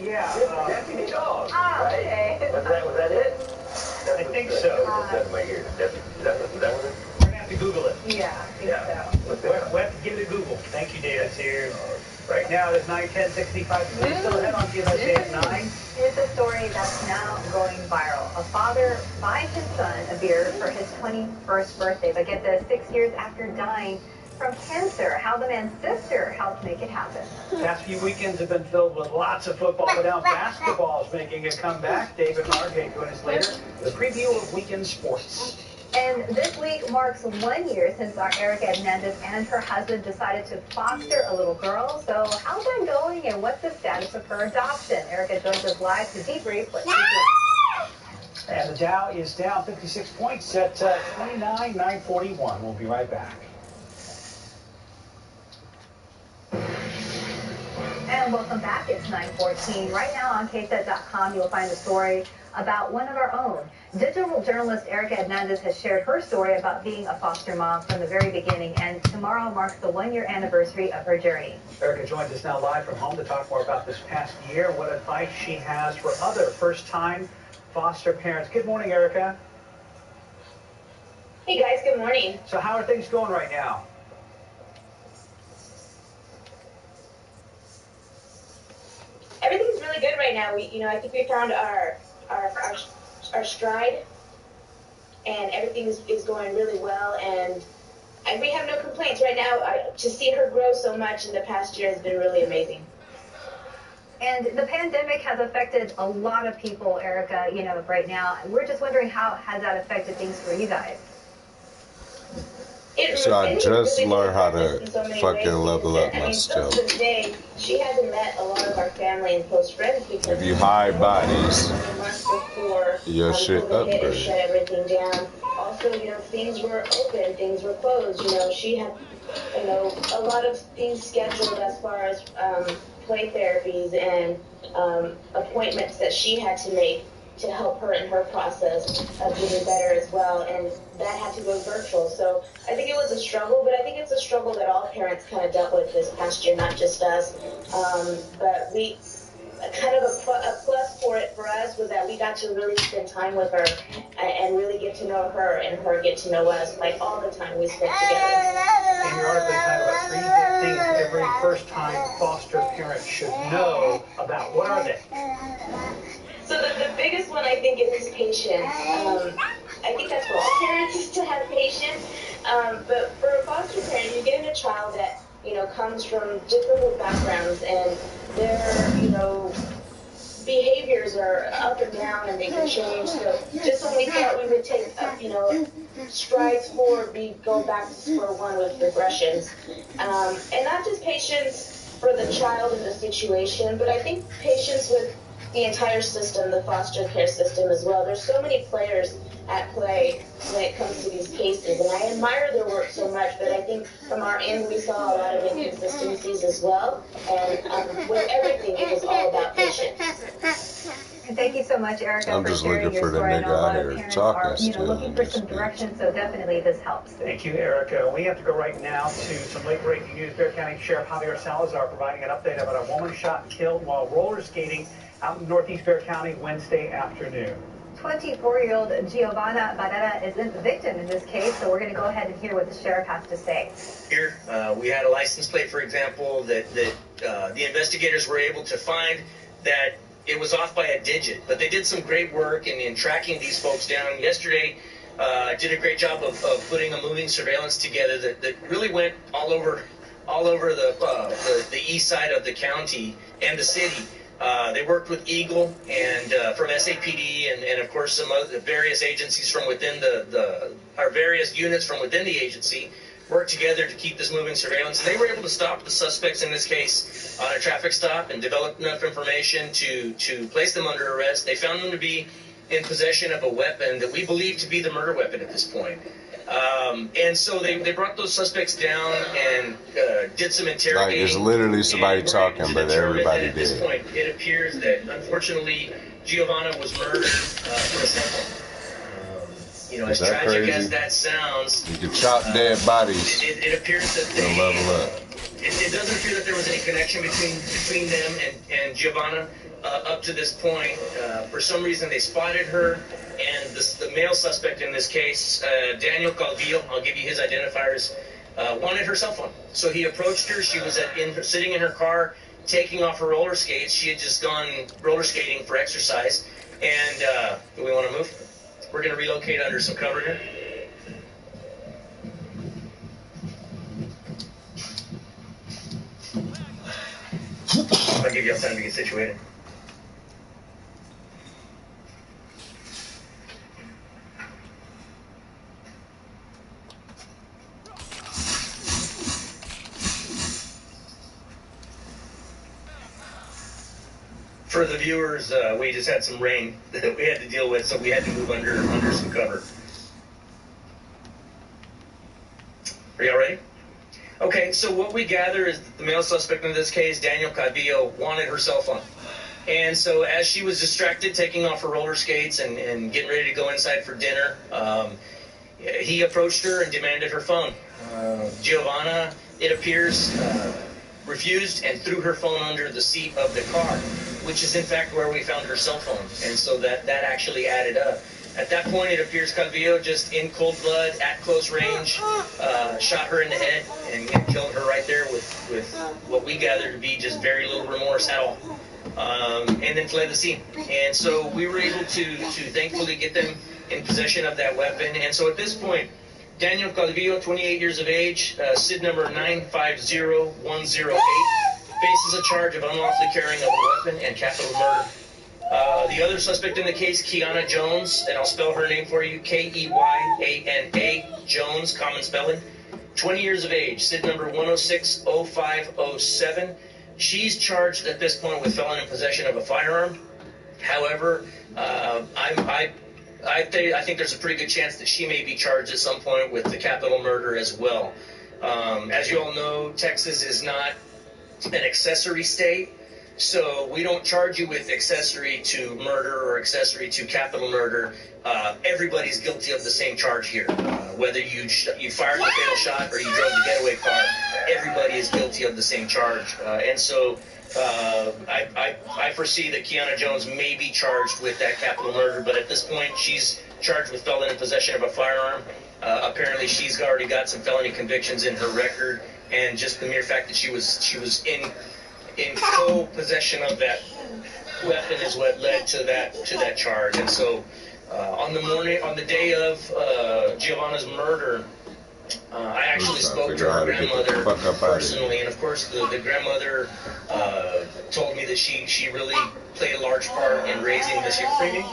Yeah. Deputy Dog, Ah, right? okay. Was that it? I think so. That's in my ear. Is that what it? We're going to have to Google it. Yeah, I think so. We have to give it a Google. Thank you, David. Here. Right now, it is 9:10:65. Still ahead on GLK at 9. Here's a story that's now going viral. A father buys his son a beer for his 21st birthday, but get this, 6 years after dying from cancer. How the man's sister helped make it happen. Past few weekends have been filled with lots of football, but now basketball is making a comeback. David Margate joins us later with a preview of weekend sports. And this week marks 1 year since our Erica Hernandez and her husband decided to foster a little girl. So how's that going and what's the status of her adoption? Erica joins us live to debrief what she's doing. And the Dow is down 56 points at 29,941. We'll be right back. And welcome back. It's 9:14. Right now on KSET.com, you'll find a story about one of our own. Digital journalist Erica Hernandez has shared her story about being a foster mom from the very beginning, and tomorrow marks the 1-year anniversary of her journey. Erica joins us now live from home to talk more about this past year, what advice she has for other first-time foster parents. Good morning, Erica. Hey guys, good morning. So how are things going right now? Everything's really good right now. I think we found our stride, and everything is going really well, and we have no complaints right now. To see her grow so much in the past year has been really amazing. And the pandemic has affected a lot of people, Erica, right now. We're just wondering, how has that affected things for you guys? So I just learned how to so fucking level up my still stuff. to this day, she hasn't met a lot of our family and close friends because If you hide bodies, months before your shit COVID hit and upgrade. shut everything down. Also, things were open, things were closed. She had, a lot of things scheduled as far as play therapies and appointments that she had to make to help her in her process of getting better as well, and that had to go virtual. So I think it was a struggle, but I think it's a struggle that all parents kind of dealt with this past year, not just us. But we kind of a plus for us was that we got to really spend time with her and really get to know her and her get to know us, like all the time we spent together. In your article, you talk about 3 big things every first-time foster parent should know about. What are they? So the biggest one, I think, is patience. I think that's for all parents, is to have patience. But for a foster parent, you're getting a child that, comes from different backgrounds, and their, behaviors are up and down, and they can change. So just when we thought we would take, strides forward, we go back to square one with regressions. And not just patience for the child in the situation, but I think patience with the entire system, the foster care system as well. There's so many players at play when it comes to these cases, and I admire their work so much, but I think from our end we saw a lot of inconsistencies as well, and with everything it was all about patience. And thank you so much, Erica, I'm for just sharing looking your for the story. I know nigga a lot out of here parents talking are, still looking in for this some speech. direction, so definitely this helps. Thank you, Erica. We have to go right now to some late-breaking news. Bexar County Sheriff Javier Salazar providing an update about a woman shot and killed while roller skating out in northeast Bexar County Wednesday afternoon. 24-year-old Giovanna Barrera is the victim in this case, so we're going to go ahead and hear what the sheriff has to say. Here, we had a license plate, for example, that the investigators were able to find that it was off by a digit, but they did some great work in tracking these folks down. Yesterday, did a great job of putting a moving surveillance together that really went all over the east side of the county and the city. They worked with Eagle and from SAPD and of course some other various agencies from within our various units from within the agency worked together to keep this moving surveillance. And they were able to stop the suspects in this case on a traffic stop and develop enough information to place them under arrest. They found them to be in possession of a weapon that we believe to be the murder weapon at this point. And so they brought those suspects down and did some interrogating. Like, it's literally somebody talking, but everybody at this did. point, it appears that unfortunately Giovanna was murdered for a cell phone. As tragic crazy? as that sounds, You can chop dead bodies. It appears that They'll level up. It doesn't appear that there was any connection between them and Giovanna up to this point. For some reason, they spotted her, and the male suspect in this case, Daniel Calvillo, I'll give you his identifiers, wanted her cell phone. So he approached her. She was sitting in her car, taking off her roller skates. She had just gone roller skating for exercise. And do we want to move? We're going to relocate under some cover here. I'll give you time to get situated. For the viewers, we just had some rain that we had to deal with, so we had to move under some cover. Are y'all ready? Okay, so what we gather is that the male suspect in this case, Daniel Calvillo, wanted her cell phone. And so as she was distracted, taking off her roller skates and getting ready to go inside for dinner, he approached her and demanded her phone. Giovanna, it appears, refused and threw her phone under the seat of the car, which is in fact where we found her cell phone. And so that actually added up. At that point, it appears Calvillo, just in cold blood, at close range, shot her in the head and killed her right there with what we gather to be just very little remorse at all. And then fled the scene. And so we were able to thankfully get them in possession of that weapon. And so at this point, Daniel Calvillo, 28 years of age, SID number 950108, faces a charge of unlawfully carrying of a weapon and capital murder. The other suspect in the case, Kiana Jones, and I'll spell her name for you, Keyana Jones, common spelling, 20 years of age, SID number 1060507. She's charged at this point with felon in possession of a firearm. However, I think there's a pretty good chance that she may be charged at some point with the capital murder as well. As you all know, Texas is not an accessory state, so we don't charge you with accessory to murder or accessory to capital murder. Everybody's guilty of the same charge here. Whether you fired the fatal shot or you drove the getaway car, everybody is guilty of the same charge. And so I foresee that Kiana Jones may be charged with that capital murder, but at this point she's charged with felon in possession of a firearm. Apparently she's already got some felony convictions in her record, and just the mere fact that she was in co-possession of that weapon is what led to that charge. And so on the day of Giovanna's murder, I actually spoke to how her to get the grandmother fuck up out of personally, and of course the grandmother told me that she really played a large part in raising this young streaming.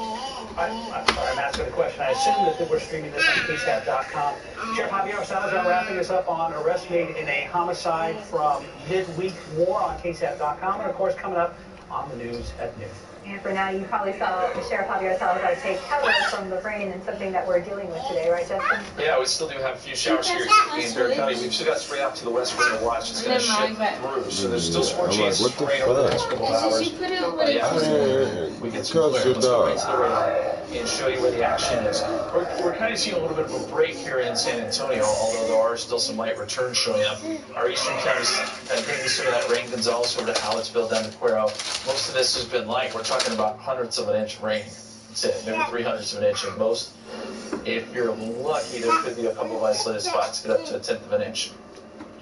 I'm sorry, I'm asking the question. I assume that we're streaming this on KSAT.com. Sheriff Javier Salazar wrapping us up on arrest made in a homicide from midweek. More on KSAT.com, and of course coming up on the news at noon. And for now, you probably saw Sheriff Javier Salazar take cover from the rain and something that we're dealing with today, right, Justin? Yeah, we still do have a few showers here in Durham County. We've still got spray out to the west. We're going to watch. It's going to shift through. So there's still some more chances for rain over the next couple of hours. We get some clear. Let's go right to the radar and show you where the action is. We're kind of seeing a little bit of a break here in San Antonio, although there are still some light returns showing up. Our eastern counties bringing some of that rain, Gonzales over to Hallettsville, down to Cuero. Most of this has been light. We're talking about hundredths of an inch of rain. That's it, maybe 300ths of an inch at most. If you're lucky, there could be a couple of isolated spots get up to 1/10 of an inch.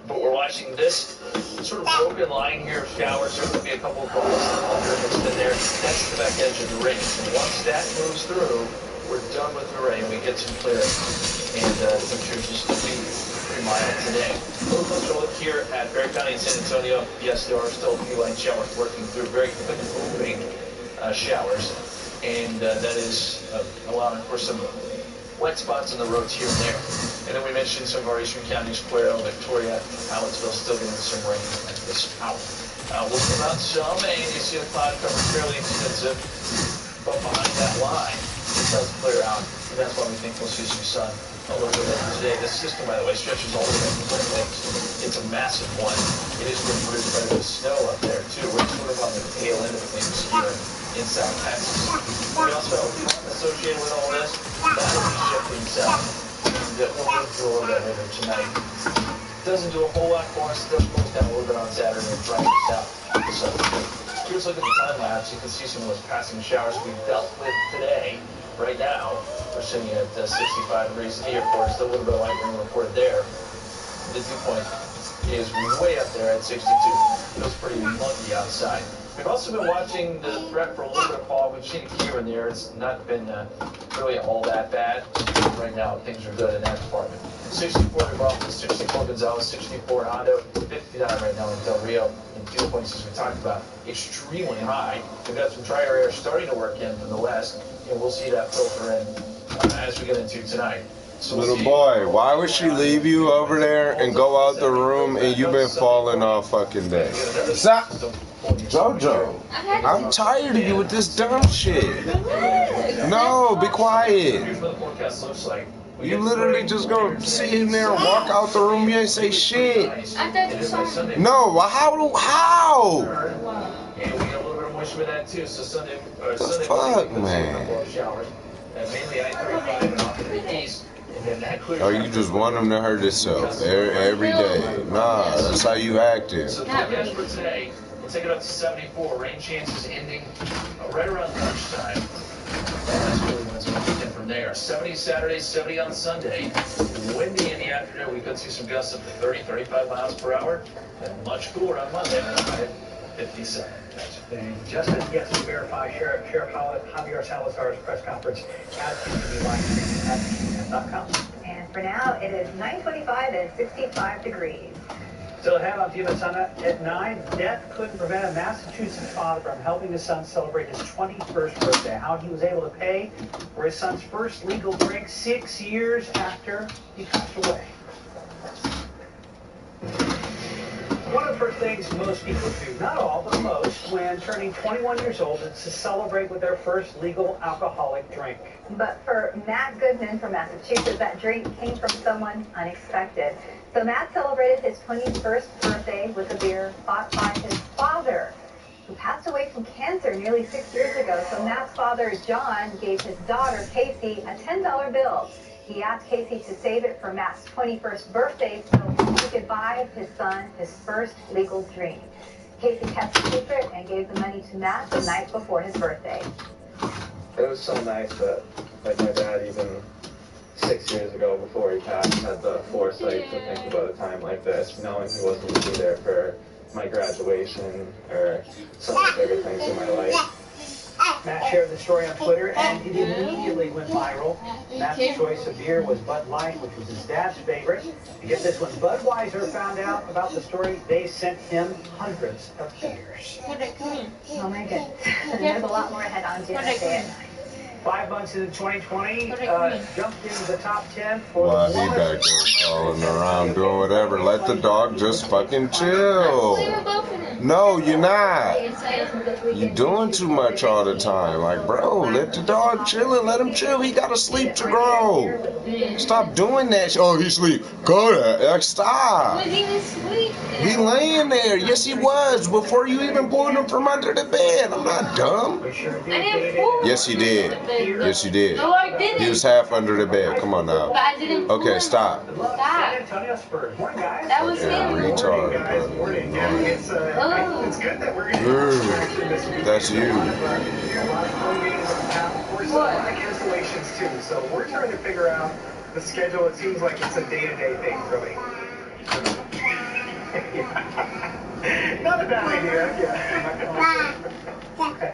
But we're watching this sort of broken line here of showers. There could be a couple of balls mixed in there. That's the back edge of the rain. And once that moves through, we're done with the rain. We get some clearing. And temperatures will still be pretty mild today. A little closer look here at Bexar County and San Antonio. Yes, there are still a few light showers working through, very quick moving showers. And that is allowing for some wet spots on the roads here and there. And then we mentioned some of our eastern counties, Cuero, Victoria, Hallettsville, still getting some rain at this hour. We'll come out some, and you see the cloud cover fairly extensive, but behind that line, it does clear out, and that's why we think we'll see some sun a little bit later today. This system, by the way, stretches all the way to the Great Lakes. It's a massive one. It is going to produce quite a bit of snow up there, too. We're sort of on the tail end of things here in South Texas. We also have a front associated with all this. That'll be shifting south. And we'll go through a little bit later tonight. Doesn't do a whole lot for us. Still cools down a little bit on Saturday and Friday south. So here's a look at the time lapse. You can see some of those passing showers we've dealt with today. Right now, we're sitting at 65 degrees at the airport. Still a little bit of light rain reported there. The dew point is way up there at 62. Feels pretty muggy outside. We've also been watching the threat for a little bit of fog. We've seen it here and there. It's not been really all that bad. Right now, things are good in that department. 64 in Boston, 64 Gonzales, 64 in Hondo, 59 right now in Del Rio. And dew points, as we talked about, extremely high. We've got some drier air starting to work in from the west, and we'll see that filter in as we get into tonight. So Little boy, why would she leave you over there and go out the room and you've been falling all fucking day? Stop! Jojo, I'm tired of you with this dumb shit. No, be quiet. You literally just gonna sit in there and walk out the room, you ain't say shit. No, how? And we got a little bit of moisture with that too, so Sunday Fuck, man. Mainly I-35 and off to the east. Or you just want him to hurt himself every day. Nah, that's how you acting. So forecast for today, we'll take it up to 74. Rain chances ending right around lunchtime. And that's really when it's going to begin from there. 70 Saturday, 70 on Sunday. Windy in the afternoon. We could see some gusts up to 30, 35 miles per hour. And much cooler on Monday, at 57. Justin gets to verify Sheriff Javier Salazar's press conference at KSAT.com. And for now, it is 9:25 and 65 degrees. Still ahead on TV Sun at 9, death couldn't prevent a Massachusetts father from helping his son celebrate his 21st birthday. How he was able to pay for his son's first legal drink 6 years after he passed away. One of the first things most people do, not all, but most, when turning 21 years old is to celebrate with their first legal alcoholic drink. But for Matt Goodman from Massachusetts, that drink came from someone unexpected. So Matt celebrated his 21st birthday with a beer bought by his father, who passed away from cancer nearly 6 years ago. So Matt's father, John, gave his daughter, Casey, a $10 bill. He asked Casey to save it for Matt's 21st birthday so he could buy his son his first legal drink. Casey kept the secret and gave the money to Matt the night before his birthday. It was so nice that, like, my dad, even 6 years ago before he passed, had the foresight to think about a time like this, knowing he wasn't going to be there for my graduation or some of the bigger things in my life. Matt shared the story on Twitter, and it immediately went viral. Matt's choice of beer was Bud Light, which was his dad's favorite. To get this one, Budweiser found out about the story. They sent him hundreds of beers. Oh my goodness. There's a lot more ahead on GLK. 5 months into 2020, jumped into the top 10 for Well, he back there crawling around doing whatever. Let the dog just fucking chill. No, you're not. You're doing too much all the time. Like, bro, let the dog chill and let him chill. He gotta sleep to grow. Stop doing that. Oh, he sleep. Go there. Like, stop. He laying there. Yes, he was. Before you even pulled him from under the bed. I'm not dumb. Yes, he did. Yes, you did. No, I didn't. He was half under the bed. Come on now. But I didn't. Okay, stop. Stop. That was him. Retard. Oh. It's good that we're going to That's you. A lot of home games on tap. Of course, a lot of cancellations too. So we're trying to figure out the schedule. It seems like it's a day-to-day thing, really. Not a bad idea. Yeah. Okay.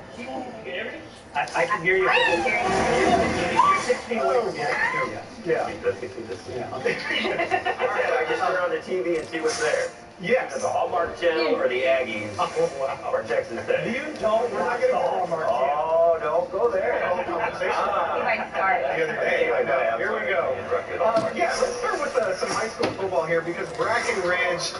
I can hear you. I can hear you. You're 6 feet away from me. I can hear you. Yeah. All right, I just turn on the TV and see what's there. Yes. The Hallmark Channel or the Aggies or Texas Tech. You don't. We're not going to go Hallmark Channel. Oh, don't go there. You might start. The other day. Here we go. Yeah, let's start with some high school football here because Brackenridge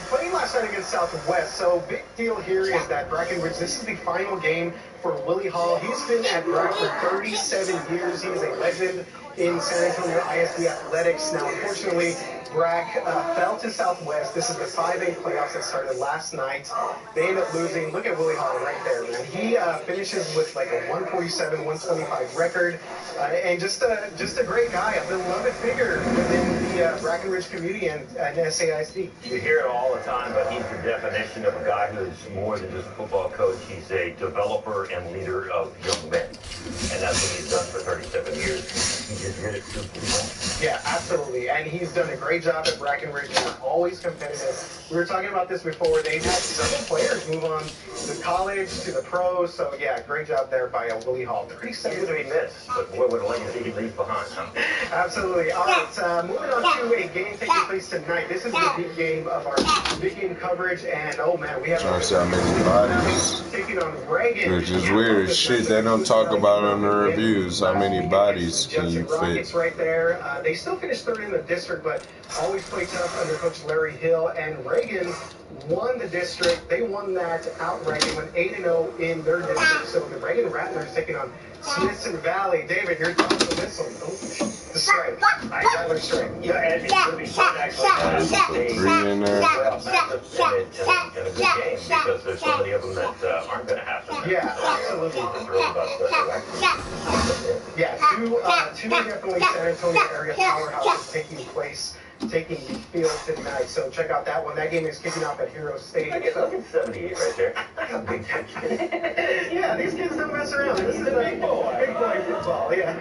playing last night against Southwest. So big deal here is that Brackenridge, this is the final game for Willie Hall. He's been at Brack for 37 years. He is a legend in San Antonio ISD athletics. Now, unfortunately, Brack fell to Southwest. This is the 5A playoffs that started last night. They end up losing. Look at Willie Hall right there, man. He finishes with like a 147, 125 record, and just a great guy, a beloved figure within the Brackenridge community and SAISD. You hear it all the time, but he's the definition of a guy who's more than just a football coach. He's a developer and leader of young men, and that's what he's done for 37 years. He just did it super well. Yeah, absolutely. And he's done a great job at Brackenridge. They're always competitive. We were talking about this before. They've had some players move on to college, to the pros. So, yeah, great job there by Willie Hall. 37 He's going to be missed, but what would a legacy he leaves behind, huh? Absolutely. All right, moving on to a game taking place tonight. This is the big game of our big game coverage. And, oh, man, we have Trying to see how many bodies. taking on Reagan. Which is weird as shit. They don't talk about on the reviews how many bodies can you fit. Rockets right there. They still finished third in the district, but always play tough under Coach Larry Hill. And Reagan won the district. They won that outright. They went 8-0 in their district. So the Reagan Rattlers taking on Smithson Valley. David, your thoughts on this one? Oh, the strike. Rattler strike. Yeah, and it's going to be fun actually. Three in there. And a good game because there's so many of them that aren't going to happen. Yeah, absolutely. Yeah, two definitely San Antonio area powerhouses taking the field tonight. So check out that one. That game is kicking off at Hero Stadium. Look at 78 right there. That's a big time kid. Yeah, these kids don't mess around. This is a big boy football. Yeah.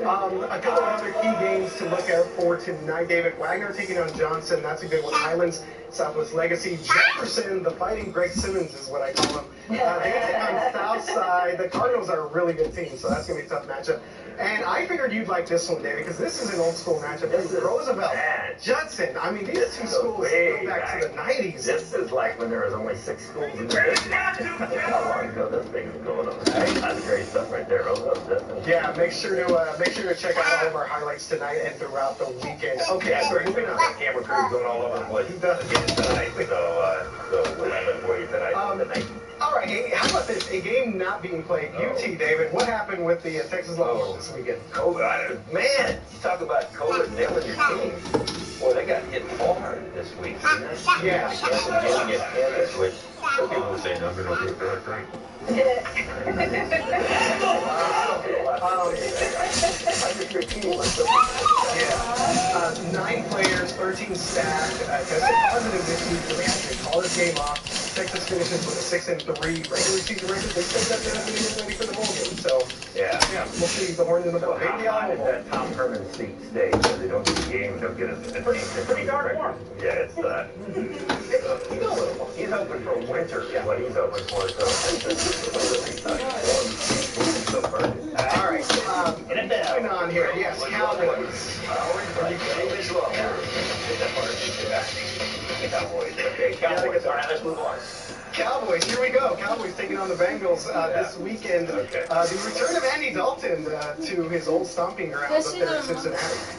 A couple of other key games to look out for tonight. David Wagner taking on Johnson. That's a good one. Highlands, Southwest Legacy. Jefferson, the Fighting Greg Simmons is what I call him. They take on Southside. The Cardinals are a really good team, so that's going to be a tough matchup. And I figured you'd like this one, David, because this is an old school matchup. This is Roosevelt, Judson. I mean, these two schools go back to the 90s. This is like when there was only 6 schools in the district. How long ago this thing was going on? That's great stuff right there, Roosevelt, Judson. Yeah, make sure to check out all of our highlights tonight and throughout the weekend. Okay, so moving on. Camera crew's going all over the place. He does again tonight, so we'll have it for you tonight. All right, hey, how about this? A game not being played. UT, David, what happened with the Texas Longhorns this weekend? COVID. Man, you talk about COVID and nailing your team. Boy, they got hit hard this week, didn't they? Yeah. Kansas, which some people were saying, I'm going to be great. Yeah. 9 players, 13 staff. Tested positive this week, so they had to call this game off. Texas finishes with a 6-3 regular season record. They said that they're going to be ready for the bowl game. So, yeah, we'll see the horns in the bowl. How high does that Tom Herman seat stay? So they don't get the game, they'll get a pretty darn warm. Yeah, it's he's hoping for winter is what he's hoping for. So visual up there. Get that part. Yeah. Cowboys. Okay, Cowboys. All right, let's move on. Cowboys, here we go. Cowboys taking on the Bengals this weekend. Okay. The return of Andy Dalton to his old stomping grounds up there in Cincinnati.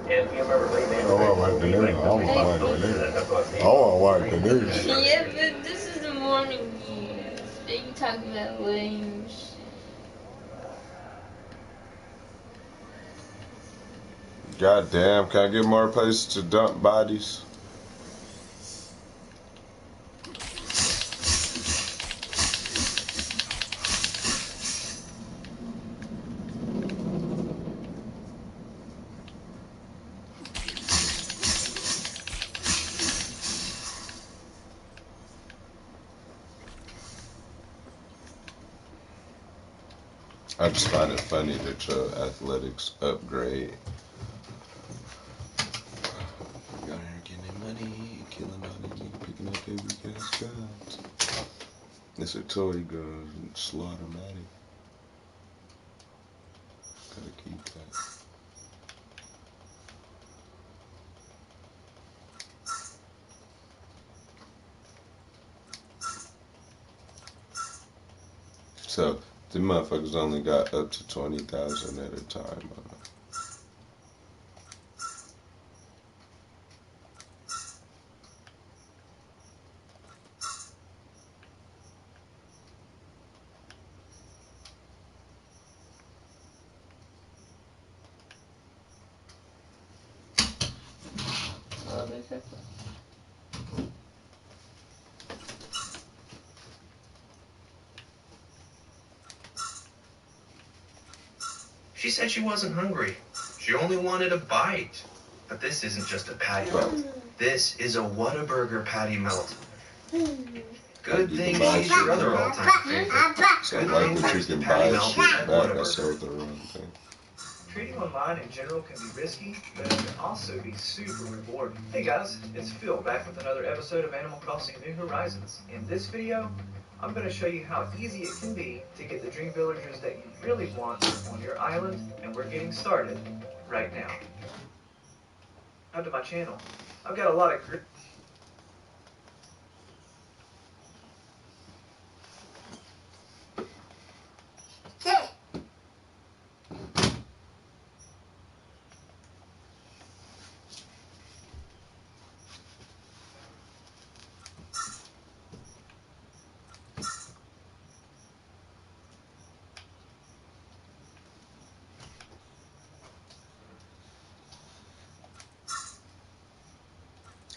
And you remember late man. I want to watch the news. I want to watch the news. Yeah, but this is the morning news. They can talk about lame shit. God damn, can I get more places to dump bodies? I just find it funny that your athletics upgrade. You out here getting that money, killing all these niggas, picking up their weak ass guns. It's a toy gun, slaughter-matic. Gotta keep that. So, the motherfuckers only got up to 20,000 at a time. She said she wasn't hungry. She only wanted a bite. But this isn't just a patty melt. This is a Whataburger patty melt. Good thing she's your other all-time favorite. So I like that you can buy shit back. I sold the wrong thing. Trading online in general can be risky, but it can also be super rewarding. Hey guys, it's Phil back with another episode of Animal Crossing New Horizons. In this video, I'm going to show you how easy it can be to get the dream villagers that you really want on your island, and we're getting started right now. Now to my channel. I've got a lot of great...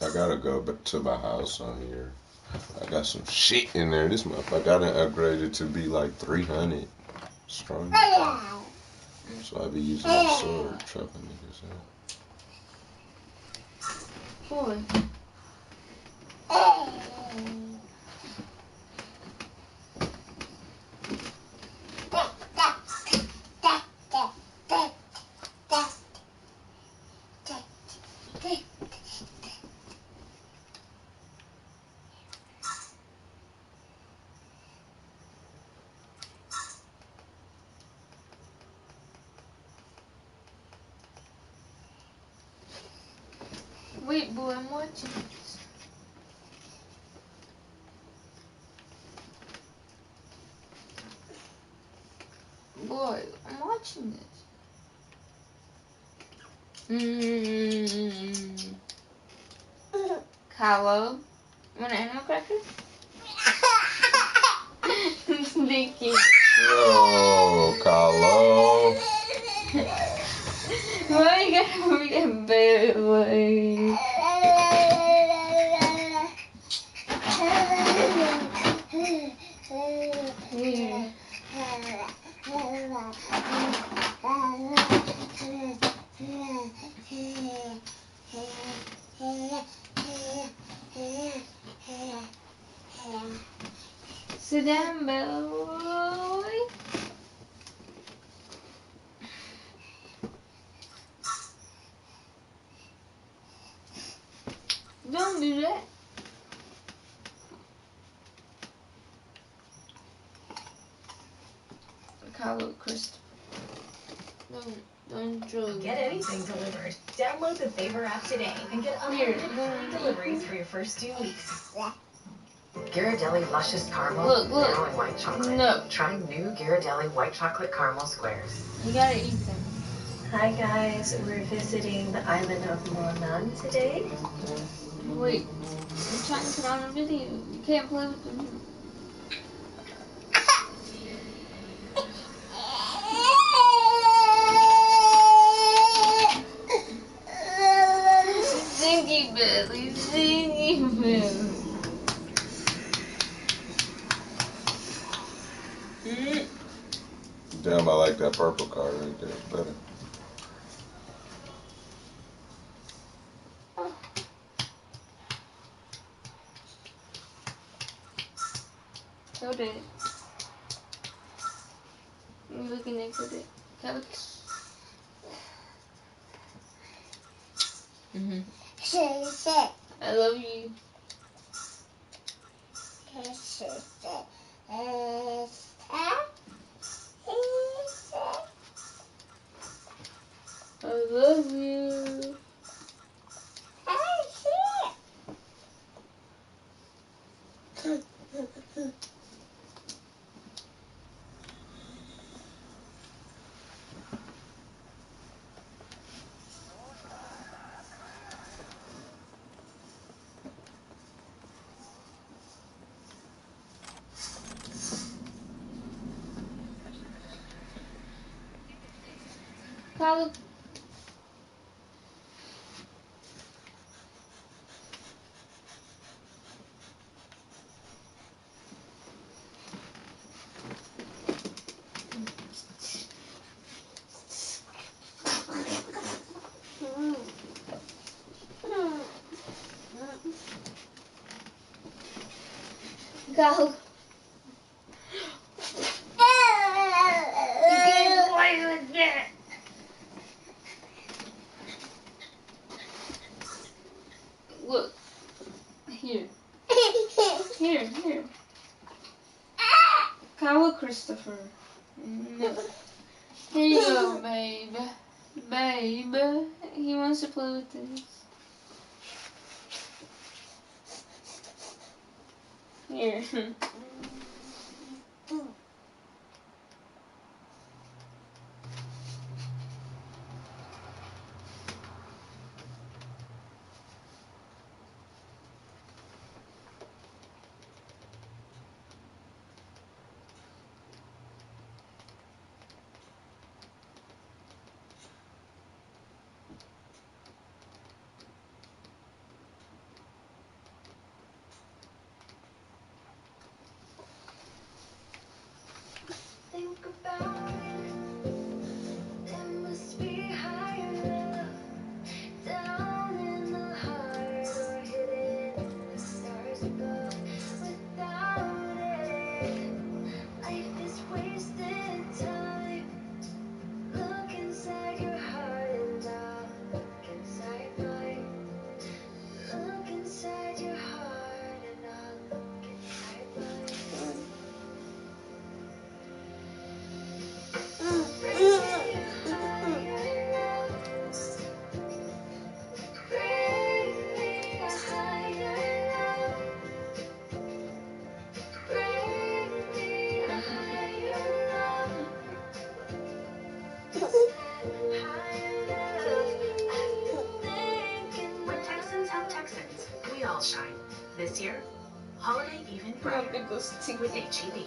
I gotta go back to my house on here. I got some shit in there. This motherfucker got it upgraded to be like 300 strong. So I be using the sword, chopping niggas out. Boy. Wait, boy, I'm watching this. Boy, I'm watching this. Carlo, you want an animal cracker? Sneaky. Oh, Carlo. Why you gotta be a bad boy? Yeah. Sit down, boy. Don't do that. Carlo Christopher. Don't joke. Get anything delivered. Download the Favor app today and get unlimited free deliveries for your first 2 weeks. Ghirardelli Luscious Caramel, Look. now in white chocolate. No. Try new Ghirardelli White Chocolate Caramel Squares. You gotta eat them. Hi guys, we're visiting the island of Monan today. Wait, I'm trying to put on a video. You can't play with them. Zingy belly, zingy belly. Damn, I like that purple card right there. It's better. Killed it. I'm looking at killed it. Killed it. I love you. I love you. Kyle. Go. You can't play with that. Look. Here. Here. Kyle Christopher. No. Here you go, babe. Babe. He wants to play with this. Here. Think about it. There must be higher love down in the heart or hidden in the stars above. Without it, life is wasted time. Look inside your heart and I'll look inside mine. Look inside your heart and I'll look inside mine. When Texans help Texans, we all shine. This year, holiday even brighter with HEB.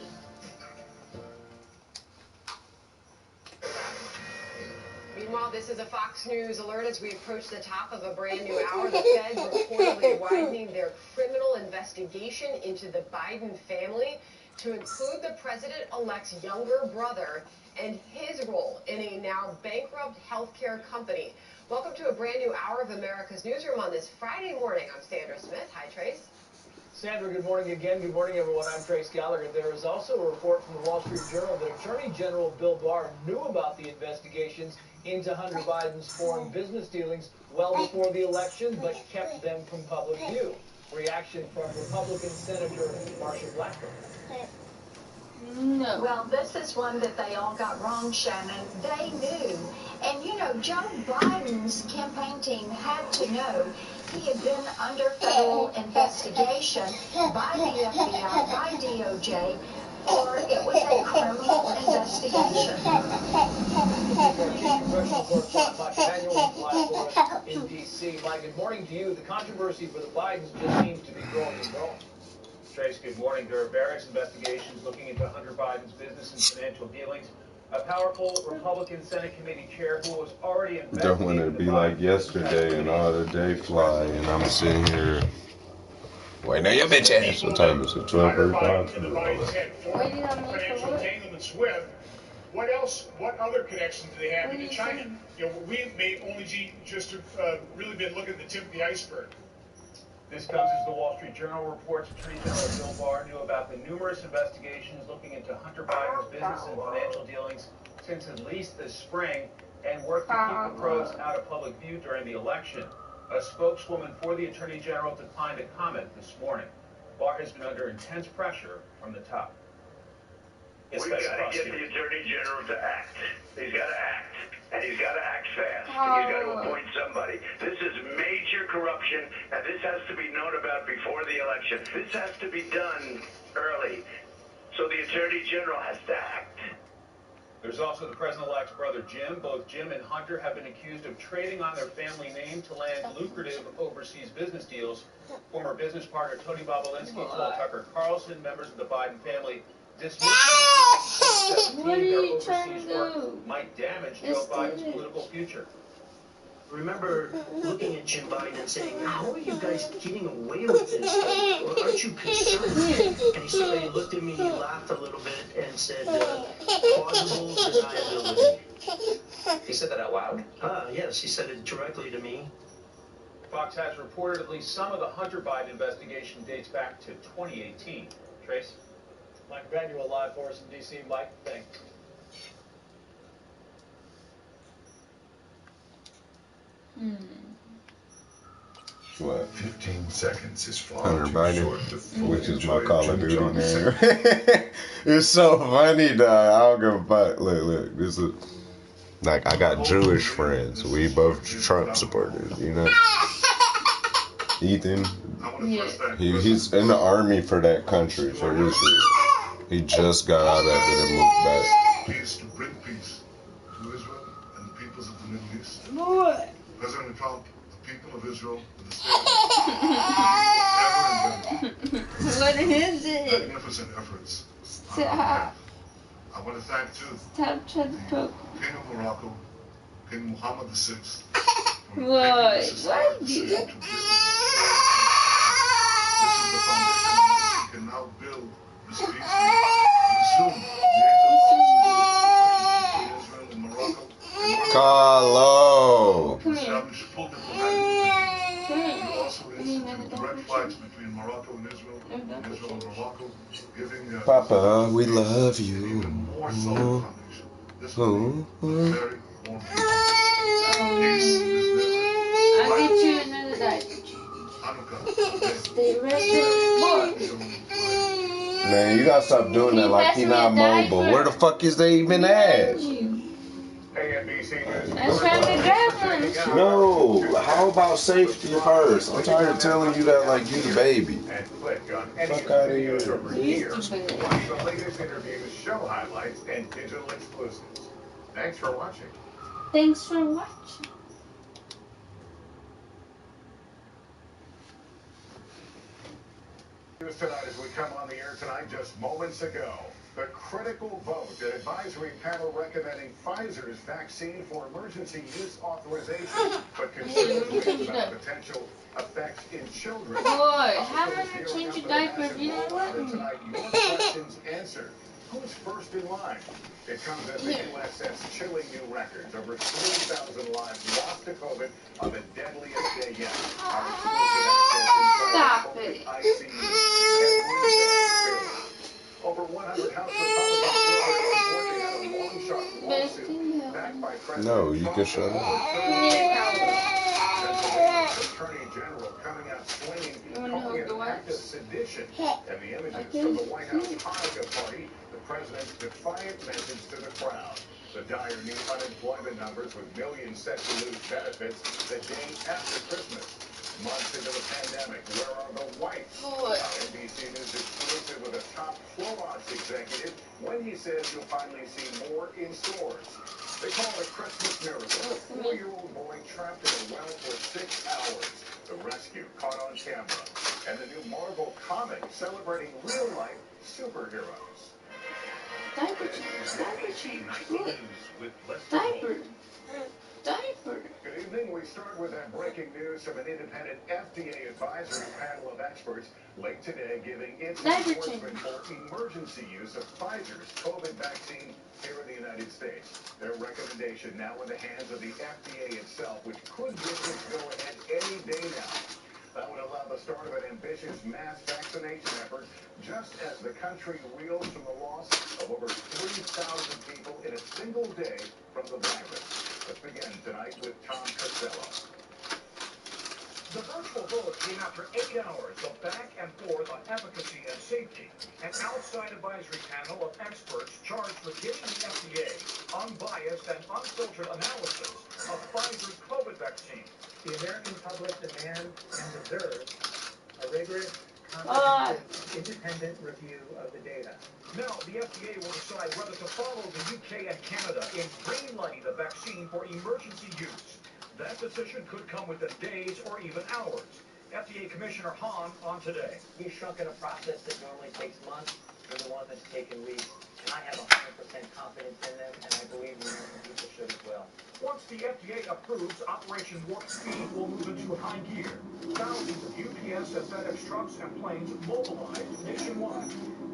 Meanwhile, this is a Fox News alert as we approach the top of a brand new hour. The feds reportedly widening their criminal investigation into the Biden family to include the president-elect's younger brother and his role in a now bankrupt healthcare company. Welcome to a brand new hour of America's Newsroom on this Friday morning. I'm Sandra Smith. Hi, Trace. Sandra, good morning again. Good morning, everyone. I'm Trace Gallagher. There is also a report from the Wall Street Journal that Attorney General Bill Barr knew about the investigations into Hunter Biden's foreign business dealings well before the election, but kept them from public view. Reaction from Republican Senator Marsha Blackburn. No. Well, this is one that they all got wrong, Shannon. They knew. And, you know, Joe Biden's campaign team had to know he had been under federal investigation by the FBI, by DOJ, or it was a criminal investigation. Congressional correspondent Mike Emanuel live for us in D.C. Mike, good morning to you. The controversy for the Bidens just seems to be growing and growing. Trace, good morning. There are various investigations looking into Hunter Biden's business and financial dealings. A powerful Republican Senate committee chair who was already investigating. Don't want it to be like yesterday and all the day fly, and I'm sitting here. Wait, now your bitch ass. What time is it? 12:35. Financial entanglements with. What else? What other connections do they have into China? You know, we may only just really been looking at the tip of the iceberg. This comes as the Wall Street Journal reports Attorney General Bill Barr knew about the numerous investigations looking into Hunter Biden's business and financial dealings since at least this spring and worked to keep the probes out of public view during the election. A spokeswoman for the Attorney General declined to comment this morning. Barr has been under intense pressure from the top. We've got to get the Attorney General to act. He's got to act. And he's got to act fast. He's got to appoint somebody. This is major corruption, and this has to be known about before the election. This has to be done early. So the Attorney General has to act. There's also the president-elect's brother, Jim. Both Jim and Hunter have been accused of trading on their family name to land lucrative overseas business deals. Former business partner Tony Bobolinsky told Tucker Carlson members of the Biden family dismissing their overseas work might damage Joe Biden's political future. Remember looking at Jim Biden and saying, how are you guys getting away with this? Or aren't you concerned? And he looked at me, he laughed a little bit and said, plausible deniability. He said that out loud? Yes, he said it directly to me. Fox has reported at least some of the Hunter Biden investigation dates back to 2018. Trace? Mike Emanuel live for us in D.C. Mike, thanks. What? 15 seconds is far Hunter too Biden, short to fully which is my enjoy Call of Jim Duty Johnson. name. It's so funny, dog. I don't give a fuck. Look. This is like I got Jewish friends. We both Trump supporters, you know. Ethan, he's in the army for that country, for Israel. He just got out of it and moved back. Peace to bring peace to Israel and the peoples of the Middle East. What? President Trump, the people of Israel, and the state of Israel, What is it? magnificent efforts. Stop. I want to thank too Stop trying to poke. King of Morocco, King Mohammed VI. What? Why do that? This is the foundation on which we can now build this peace and resume the Israel and Morocco. Carlo. Establish full diplomatic relations. We also institute direct flights between Morocco and Israel and Morocco, giving Papa, we love you. even more solid foundation. This will be a very warm peace. Peace is never. I'll get you another diaper change. Stay right there. Man, you gotta stop doing that like he not mobile. Where the fuck is they even at? I'm trying to grab one. No, how about safety first? I'm tired of telling you that like you the baby. Fuck out of here. Watch the latest interviews, show highlights, and digital exclusives. Thanks for watching. Thanks for watching. News tonight as we come on the air tonight just moments ago. The critical vote, an advisory panel recommending Pfizer's vaccine for emergency use authorization, but concerns about potential effects in children. Boy, how am I going to change your diaper if you don't let me? Tonight, your questions answered. Who's first in line? It comes as the U.S. sets chilling new records. Over 3,000 lives lost to COVID on the deadliest day yet. Stop it. Over 100 House Republicans working on a long shot lawsuit backed by President No, you can shut up. Attorney General coming out swinging, calling it an act of sedition. And the images from the White House Hanukkah party, the president's defiant message to the crowd. The dire new unemployment numbers with millions set to lose benefits the day after Christmas. Months into the pandemic, where are the whites? NBC News exclusive with a top Clorox executive when he says you'll finally see more in stores. They call it a Christmas miracle. A 4-year-old boy trapped in a well for 6 hours. The rescue caught on camera. And the new Marvel comic celebrating real-life superheroes. Diaper change, diaper change. Look. Diaper. Diaper. Good evening. We start with that breaking news from an independent FDA advisory panel of experts late today giving its endorsement for emergency use of Pfizer's COVID vaccine here in the United States. Their recommendation now in the hands of the FDA itself, which could give its go-ahead any day now. That would allow the start of an ambitious mass vaccination effort just as the country reels from the loss of over 3,000 people in a single day from the virus. Let's begin tonight with Tom Costello. The virtual vote came after 8 hours of back and forth on efficacy and safety. An outside advisory panel of experts charged with giving the FDA unbiased and unfiltered analysis of Pfizer's COVID vaccine. The American public demand and deserves a rigorous, comprehensive, independent review of the data. Now, the FDA will decide whether to follow the UK and Canada in greenlighting the vaccine for emergency use. That decision could come within days or even hours. FDA Commissioner Hahn on Today. He's shrunk in a process that normally takes months into one that's taken weeks. And I have 100% confidence in them, and I believe the American people should as well. Once the FDA approves, Operation Warp Speed will move into high gear. Thousands of UPS and FedEx trucks and planes mobilized nationwide.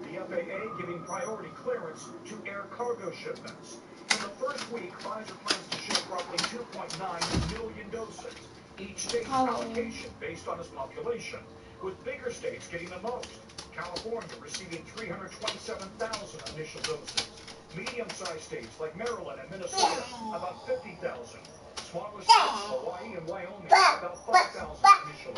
The FAA giving priority clearance to air cargo shipments. In the first week, Pfizer plans to ship roughly 2.9 million doses. Each state's allocation based on its population, with bigger states getting the most. California receiving 327,000 initial doses. Medium-sized states like Maryland and Minnesota, about 50,000. Smaller states, Hawaii and Wyoming, about 5,000 initially.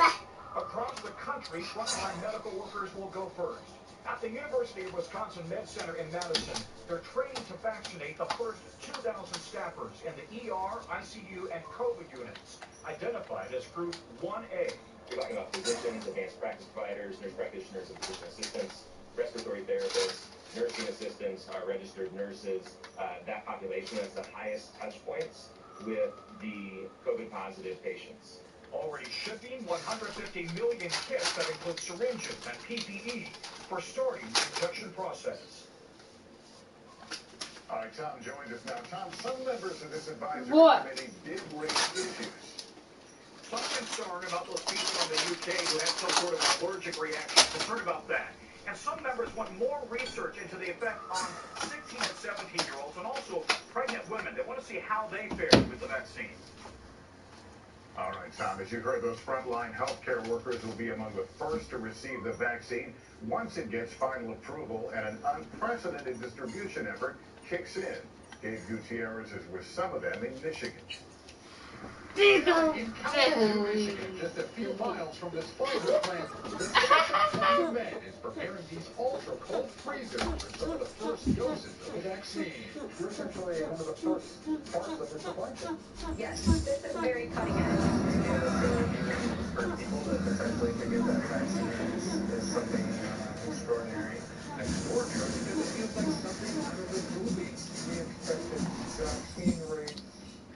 Across the country, frontline medical workers will go first. At the University of Wisconsin Med Center in Madison, they're training to vaccinate the first 2,000 staffers in the ER, ICU, and COVID units, identified as Group 1A. You're talking about physicians, advanced practice providers, nurse practitioners, and physician assistants, respiratory therapists, nursing assistants, registered nurses. That population has the highest touch points with the COVID-positive patients. Already shipping 150 million kits that include syringes and PPE for starting the injection process. All right, Tom joins us now. Tom, some members of this advisory committee did raise issues. Some concern about those people in the UK who had some sort of allergic reaction, concerned about that. And some members want more research into the effect on 16 and 17-year-olds and also pregnant women. They want to see how they fare with the vaccine. All right, Tom, as you heard, those frontline healthcare workers will be among the first to receive the vaccine once it gets final approval and an unprecedented distribution effort kicks in. Dave Gutierrez is with some of them in Michigan. In California, Michigan, just a few miles from this Pfizer plant, the Scientific Man is preparing these ultra-cold freezers for some of the first doses of the vaccine. You're essentially one of the first parts of the supply chain. Yes, this is very cutting edge. For people to potentially get that vaccine is something extraordinary. Extraordinary because it feels like something out of the movie. We expected vaccine rates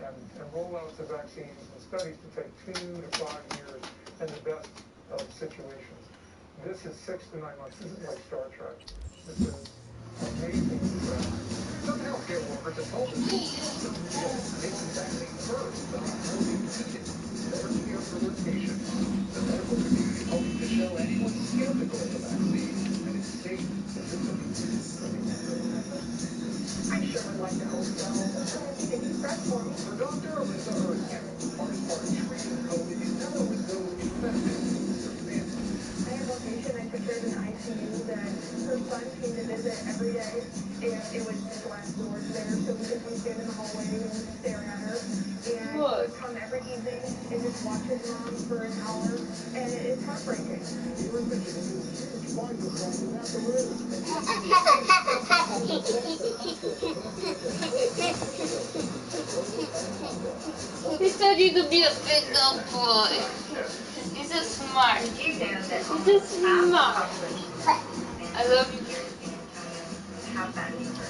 and rollouts of vaccines and studies to take 2 to 5 years in the best of situations. This is 6 to 9 months. This is like Star Trek. This is amazing. Some healthcare workers have told us that take the vaccine first, but before they need it. More care for their patients. The medical community hoping to show anyone skeptical of the vaccine that it's safe. I sure would like to hope so. Take a step for me. For Dr. Alyssa Earthcare, hardest part of treating COVID is not always those infected. I have a patient I took care of in the ICU that her son came to visit every day, and it was the glass doors there, so we could come stand in the hallway and stare at her. And he would come every evening and just watch his mom for an hour, and it's heartbreaking. Here in Michigan, Pfizer plant is at the risk. He said you could be a big dog boy. He's so smart. Did you know that He's almost so half the smart. population I love you. here in San Antonio have fatty liver?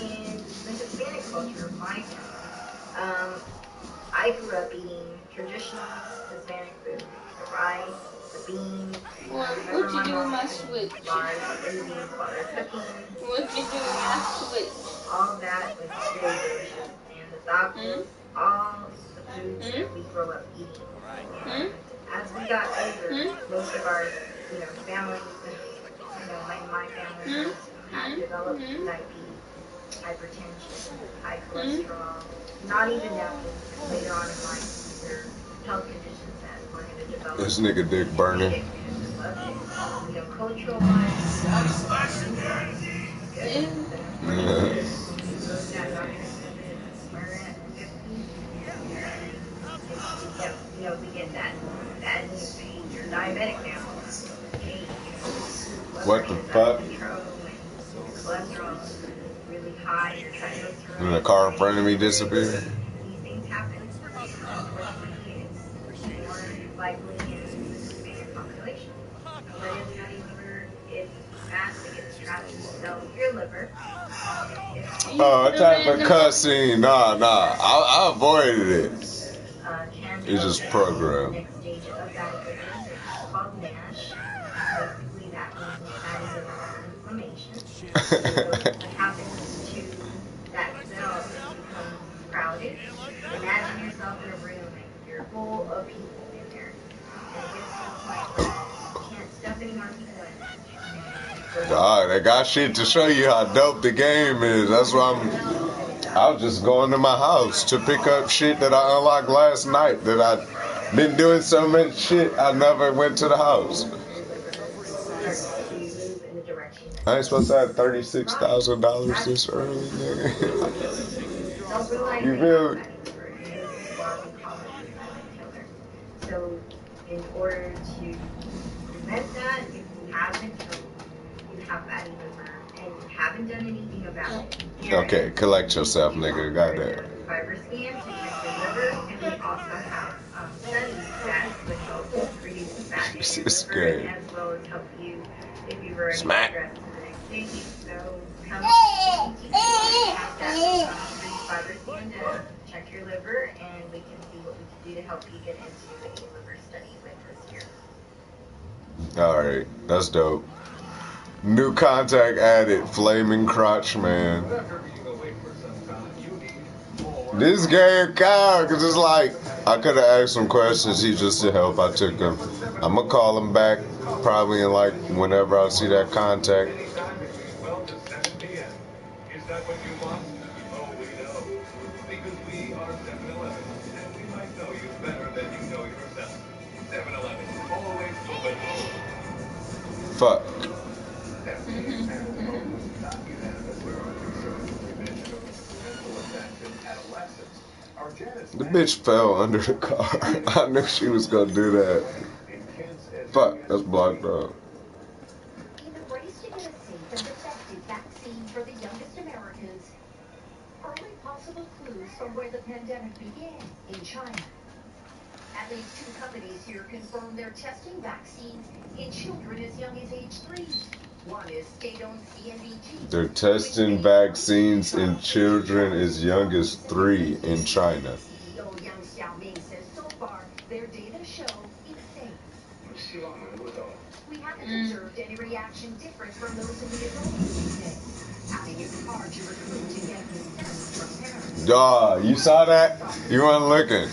In the Hispanic culture of my family, I grew up eating traditional Hispanic food, the rice, the beans. What'd you do with my switch? Large smoothies while they're cooking. What'd you do with my switch? All of that was very delicious, and that was all the foods that we grew up eating. And as we got older, most of our, families, my family had developed diabetes, hypertension, high cholesterol. Not even knowing later on in life these are health conditions that we're going to develop. This nigga dick burning. Cultural wise, we get that news feed, your diabetic family. Hey, What the fuck? Cholesterol is really high, your triglycerides. And the car in front of me disappeared. These things happen. Unfortunately, it's more likely in the Hispanic population. What is fatty liver? It's fat that gets trapped in the cell of your liver. Oh, what type of cussing? Nah. I avoided it. It's just programmed. Next stage of fatty liver is called NASH. Basically, that means fatty liver inflammation. What happens to that cell is it becomes crowded. Imagine yourself in a room and you're full of people in there. And it gets to the point where you can't stuff any more people in. Dog, they got shit to show you how dope the game is. That's why I was just going to my house to pick up shit that I unlocked last night. That I've been doing so much shit, I never went to the house. I ain't supposed to have $36,000 this early, nigga. You feel me? So, in order to prevent that, if you have been told you have fatty liver and you haven't done anything about it, Okay, collect yourself, nigga. Got that. fiber scan to check your liver, and we also have studies that would help reduce fat in your liver, as well as help you if you were Smack. stressed to the next day. So come have that fiber scan to check your liver, and we can see what we can do to help you get into a liver study with us here. Alright, that's dope. New contact added, Flaming Crotch Man. This game cow, cause it's like, I could have asked some questions, he just said help, I took him. I'm gonna call him back, probably in like, whenever I see that contact. Is that what you want? Oh, we know. Because we are 7-Eleven, and we might know you better than you know yourself. 7-Eleven, always open. Fuck. The bitch fell under the car. I knew she was gonna do that. Fuck, that's blocked up. In the race to get a safe and effective vaccine for the youngest Americans, early possible clues from where the pandemic began in China. At least 2 companies here confirm they're testing vaccines in children as young as age 3. One is state-owned CNBG. They're testing vaccines in children as young as 3 in China. CEO Yang Xiaoming says so far their data show it's safe. We haven't observed any reaction different from those in the adult group, he says, adding it's hard to recruit to get consent from parents. Dawg, you saw that? You weren't looking.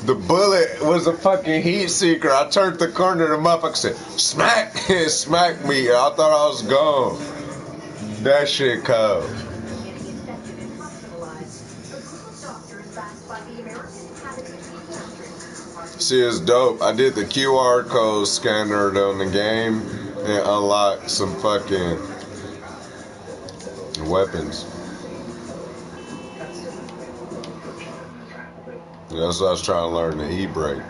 The bullet was a fucking heat seeker. I turned the corner, the motherfucker said, smack! It smacked me. I thought I was gone. That shit cold. See, it's dope. I did the QR code scanner on the game and unlocked some fucking weapons. That's what I was trying to learn, the e-brake.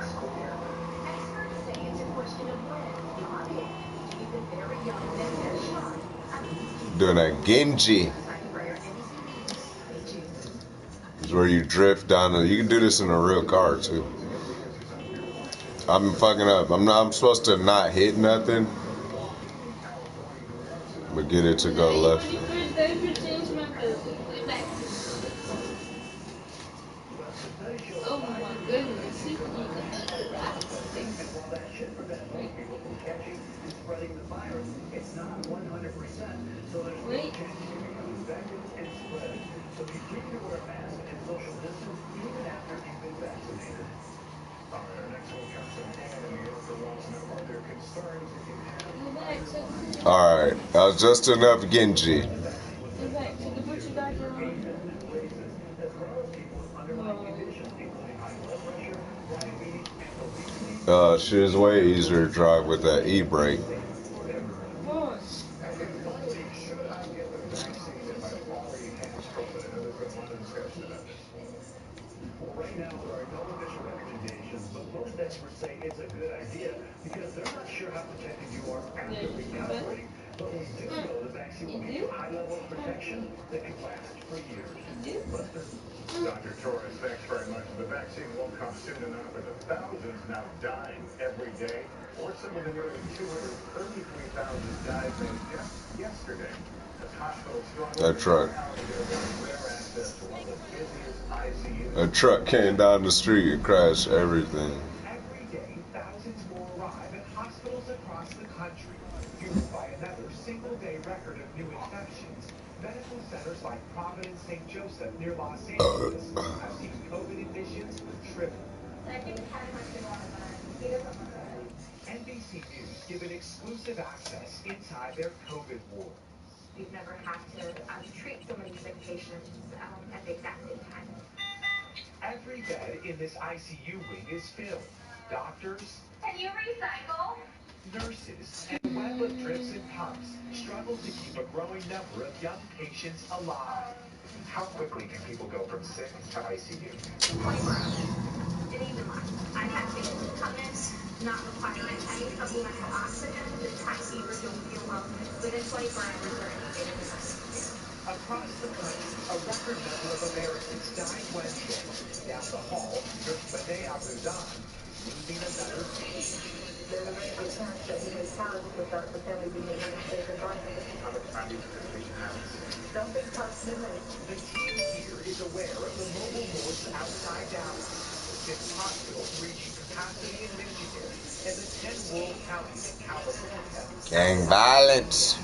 Doing that Genji. It's where you drift down. You can do this in a real car too. I'm fucking up. I'm supposed to not hit nothing, but get it to go left. Oh my goodness. And while that should prevent most people from catching and spreading the virus, it's not 100%. So there's still a chance you can become infected and spread it. So continue to wear a mask and social distance even after you've been vaccinated. All right, our next one comes from Dan in New York who wants to know about their concerns if you have. All right, that was just enough Genji. Shit is way easier to drive with that e-brake. And finally, should I get the vaccine if I've already had COVID? I know there's been a lot of discussion about this. Well, right now there are no official recommendations, but most experts say it's a good idea because they're not sure how protected you are after recovery. But we do know the vaccine will give you a high level of protection that can last for years. Buster? Dr. Torres, thanks very much. The vaccine won't come soon enough, and the thousands now dying every day. What's some of the nearly 233,000 diagnosed just yesterday as hospitals struggle That truck. That truck came down the street and crashed everything. Every day, thousands more arrive at hospitals across the country, fueled by another single-day record of new infections. Medical centers like Providence St. Joseph near Los Angeles have seen COVID admissions triple. NBC News given exclusive access inside their COVID ward. We've never had to treat so many sick patients at the exact same time. Every bed in this ICU wing is filled. Doctors, Can you recycle? nurses, and web of drips and pumps struggle to keep a growing number of young patients alive. How quickly can people go from sick to ICU? 24 hours. And even less. I've had patients come in not requiring any supplemental oxygen, just high fever, don't feel well. Within 24 hours, they're intubated in ICU. Across the country, a record number of Americans died Wednesday. Down the hall, Nurse B'nai Abuzan is losing another baby. There's a very good chance that he miscarried without the family being able to save his life. How much time do you think this patient has? Don't think past midnight. The team here is aware of the mobile morgues outside Dallas, the 6 hospitals reaching capacity in Michigan, and the 10 rural counties in California. Gang violence.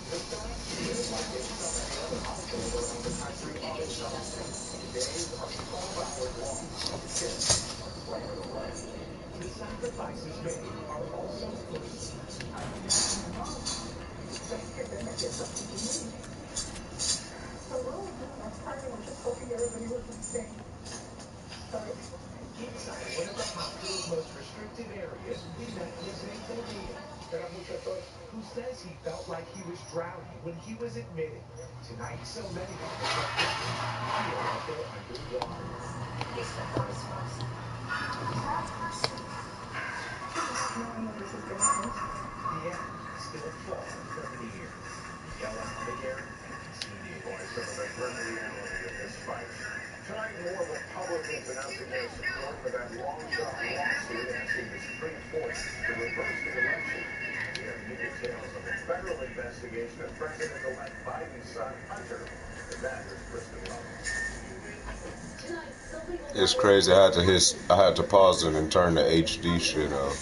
The staff here, like in so many other hospitals around the country, are exhausted. Days are 12 hours long. Shifts are planned away. The sacrifices made are also personal. I don't know if my mom expected them to get something to me. So what was doing last time, I was just hoping everybody was insane. Sorry. Inside one of the hospital's most restricted areas, we met Jose Bonilla, who says he felt like he was drowning when he was admitted. Tonight, so many of the practitioners feel like they're underwater. The end still far from near. Yella Javier, NBC News. Boy, some of the grim reality of this fight. Tonight, more Republicans announcing their support for that long-shot lawsuit asking the Supreme Court to reverse the election. We have new details of a federal investigation of President-elect Biden's son, Hunter. And that is Kristen Love. It's crazy. I had to pause it and turn the HD shit off.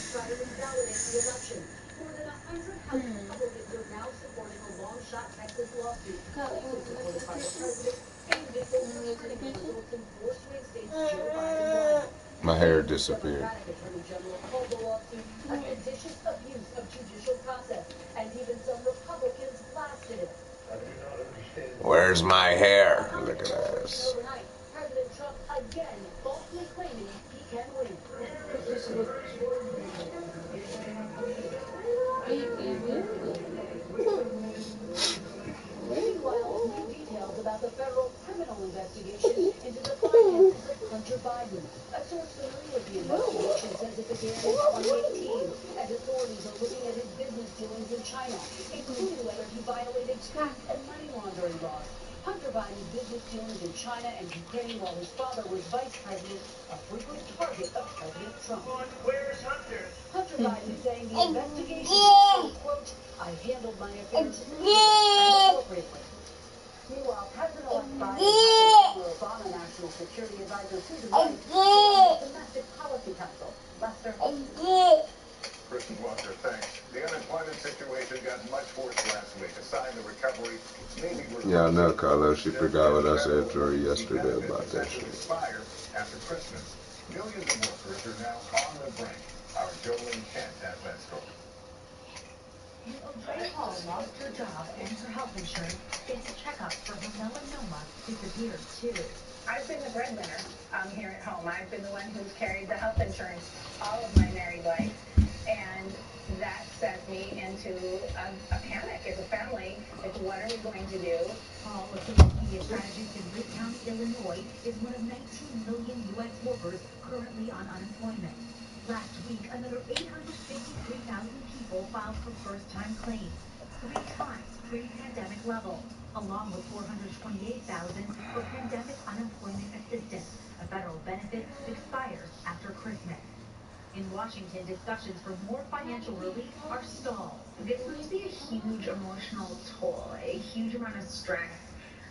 My hair disappeared. Where's my hair? Look at this. President Trump again falsely claiming he can win. Meanwhile, new details about the federal criminal investigation into the finances of Hunter Biden. A source familiar with the investigation says it began in 2018, and authorities are looking at his business dealings in China, including whether he violated tax and money laundering laws. Hunter Biden's business dealings in China and Ukraine while his father was vice president, a frequent target of President Trump. Where's Hunter? Hunter Biden saying the investigation will show, quote, I handled my affairs clearly and appropriately. Meanwhile, President-elect Biden tapping former Obama National Security Advisor Susan Rice to the Domestic Policy Council. Lester? Kristen Walker, thanks. The unemployment situation got much worse last week. A sign the recovery may be reversing. Yeah, I know, Carlos. She forgot what I said to her yesterday about that shit. Expire after Christmas. Millions of workers are now on the brink. Our Jolene Kent has that story. Jay Hall lost her job and her health insurance, and checkups for her melanoma disappeared too. I've been the breadwinner here at home. I've been the one who's carried the health insurance all of my married life, and that sent me into a panic as a family. Like, what are we going to do? Hall, a social media strategist in Lake County, Illinois, is one of 19 million U.S. workers currently on unemployment. Last week, another 853,000 people filed for first-time claims, 3 times pre-pandemic levels, along with 428,000 for pandemic unemployment assistance, a federal benefit that expires after Christmas. In Washington, discussions for more financial relief are stalled. This must be a huge emotional toll, a huge amount of stress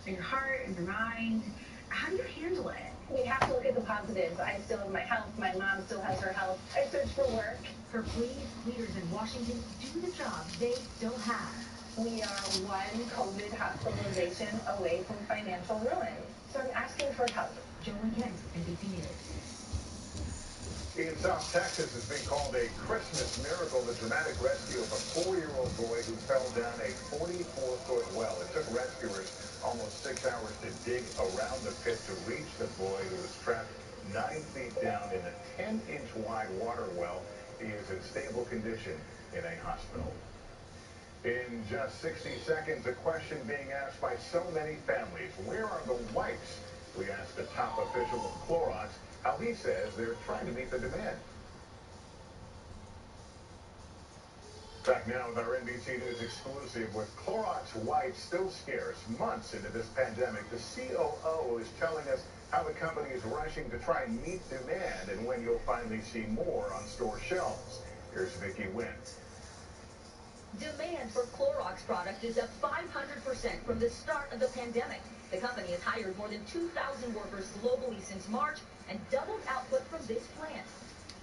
on your heart and your mind. How do you handle it? We have to look at the positives. I still have my health. My mom still has her health. I search for work. Her plea, leaders in Washington do the job they still have. We are one COVID hospitalization away from financial ruin. So I'm asking for help. Jolene Kent, NBC News. In South Texas, it's been called a Christmas miracle, the dramatic rescue of a 4-year-old boy who fell down a 44-foot well. It took rescuers almost 6 hours to dig around the pit to reach the boy who was trapped 9 feet down in a 10-inch wide water well. He is in stable condition in a hospital. In just 60 seconds, a question being asked by so many families. Where are the wipes? We asked the top official of Clorox how he says they're trying to meet the demand. Back now with our NBC News exclusive. With Clorox wipes still scarce months into this pandemic, the COO is telling us how the company is rushing to try and meet demand and when you'll finally see more on store shelves. Here's Vicki Wynn. Demand for Clorox product is up 500% from the start of the pandemic. The company has hired more than 2,000 workers globally since March and doubled output from this plant.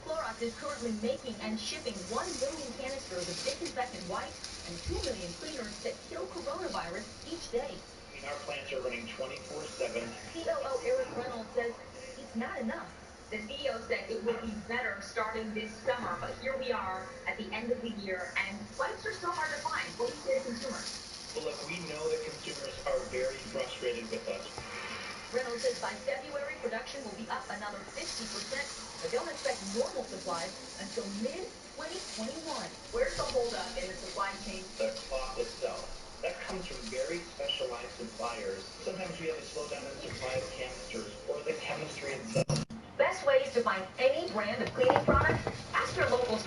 Clorox is currently making and shipping 1 million canisters of disinfectant wipes and 2 million cleaners that kill coronavirus each day. Our plants are running 24/7. COO Eric Reynolds says it's not enough. The CEO said it will be better starting this summer, but here we are at the end of the year, and wipes are still hard to find. What do you say to consumers? Well, look, we know that consumers are very frustrated with us. Reynolds says by February, production will be up another 50%, but don't expect normal supplies until mid-2021. Where's the holdup in the supply chain? The cloth itself. That comes from very specialized suppliers. Sometimes we have a slowdown in supply of canisters or the chemistry itself. Best way is to find any brand of cleaning products. Ask your local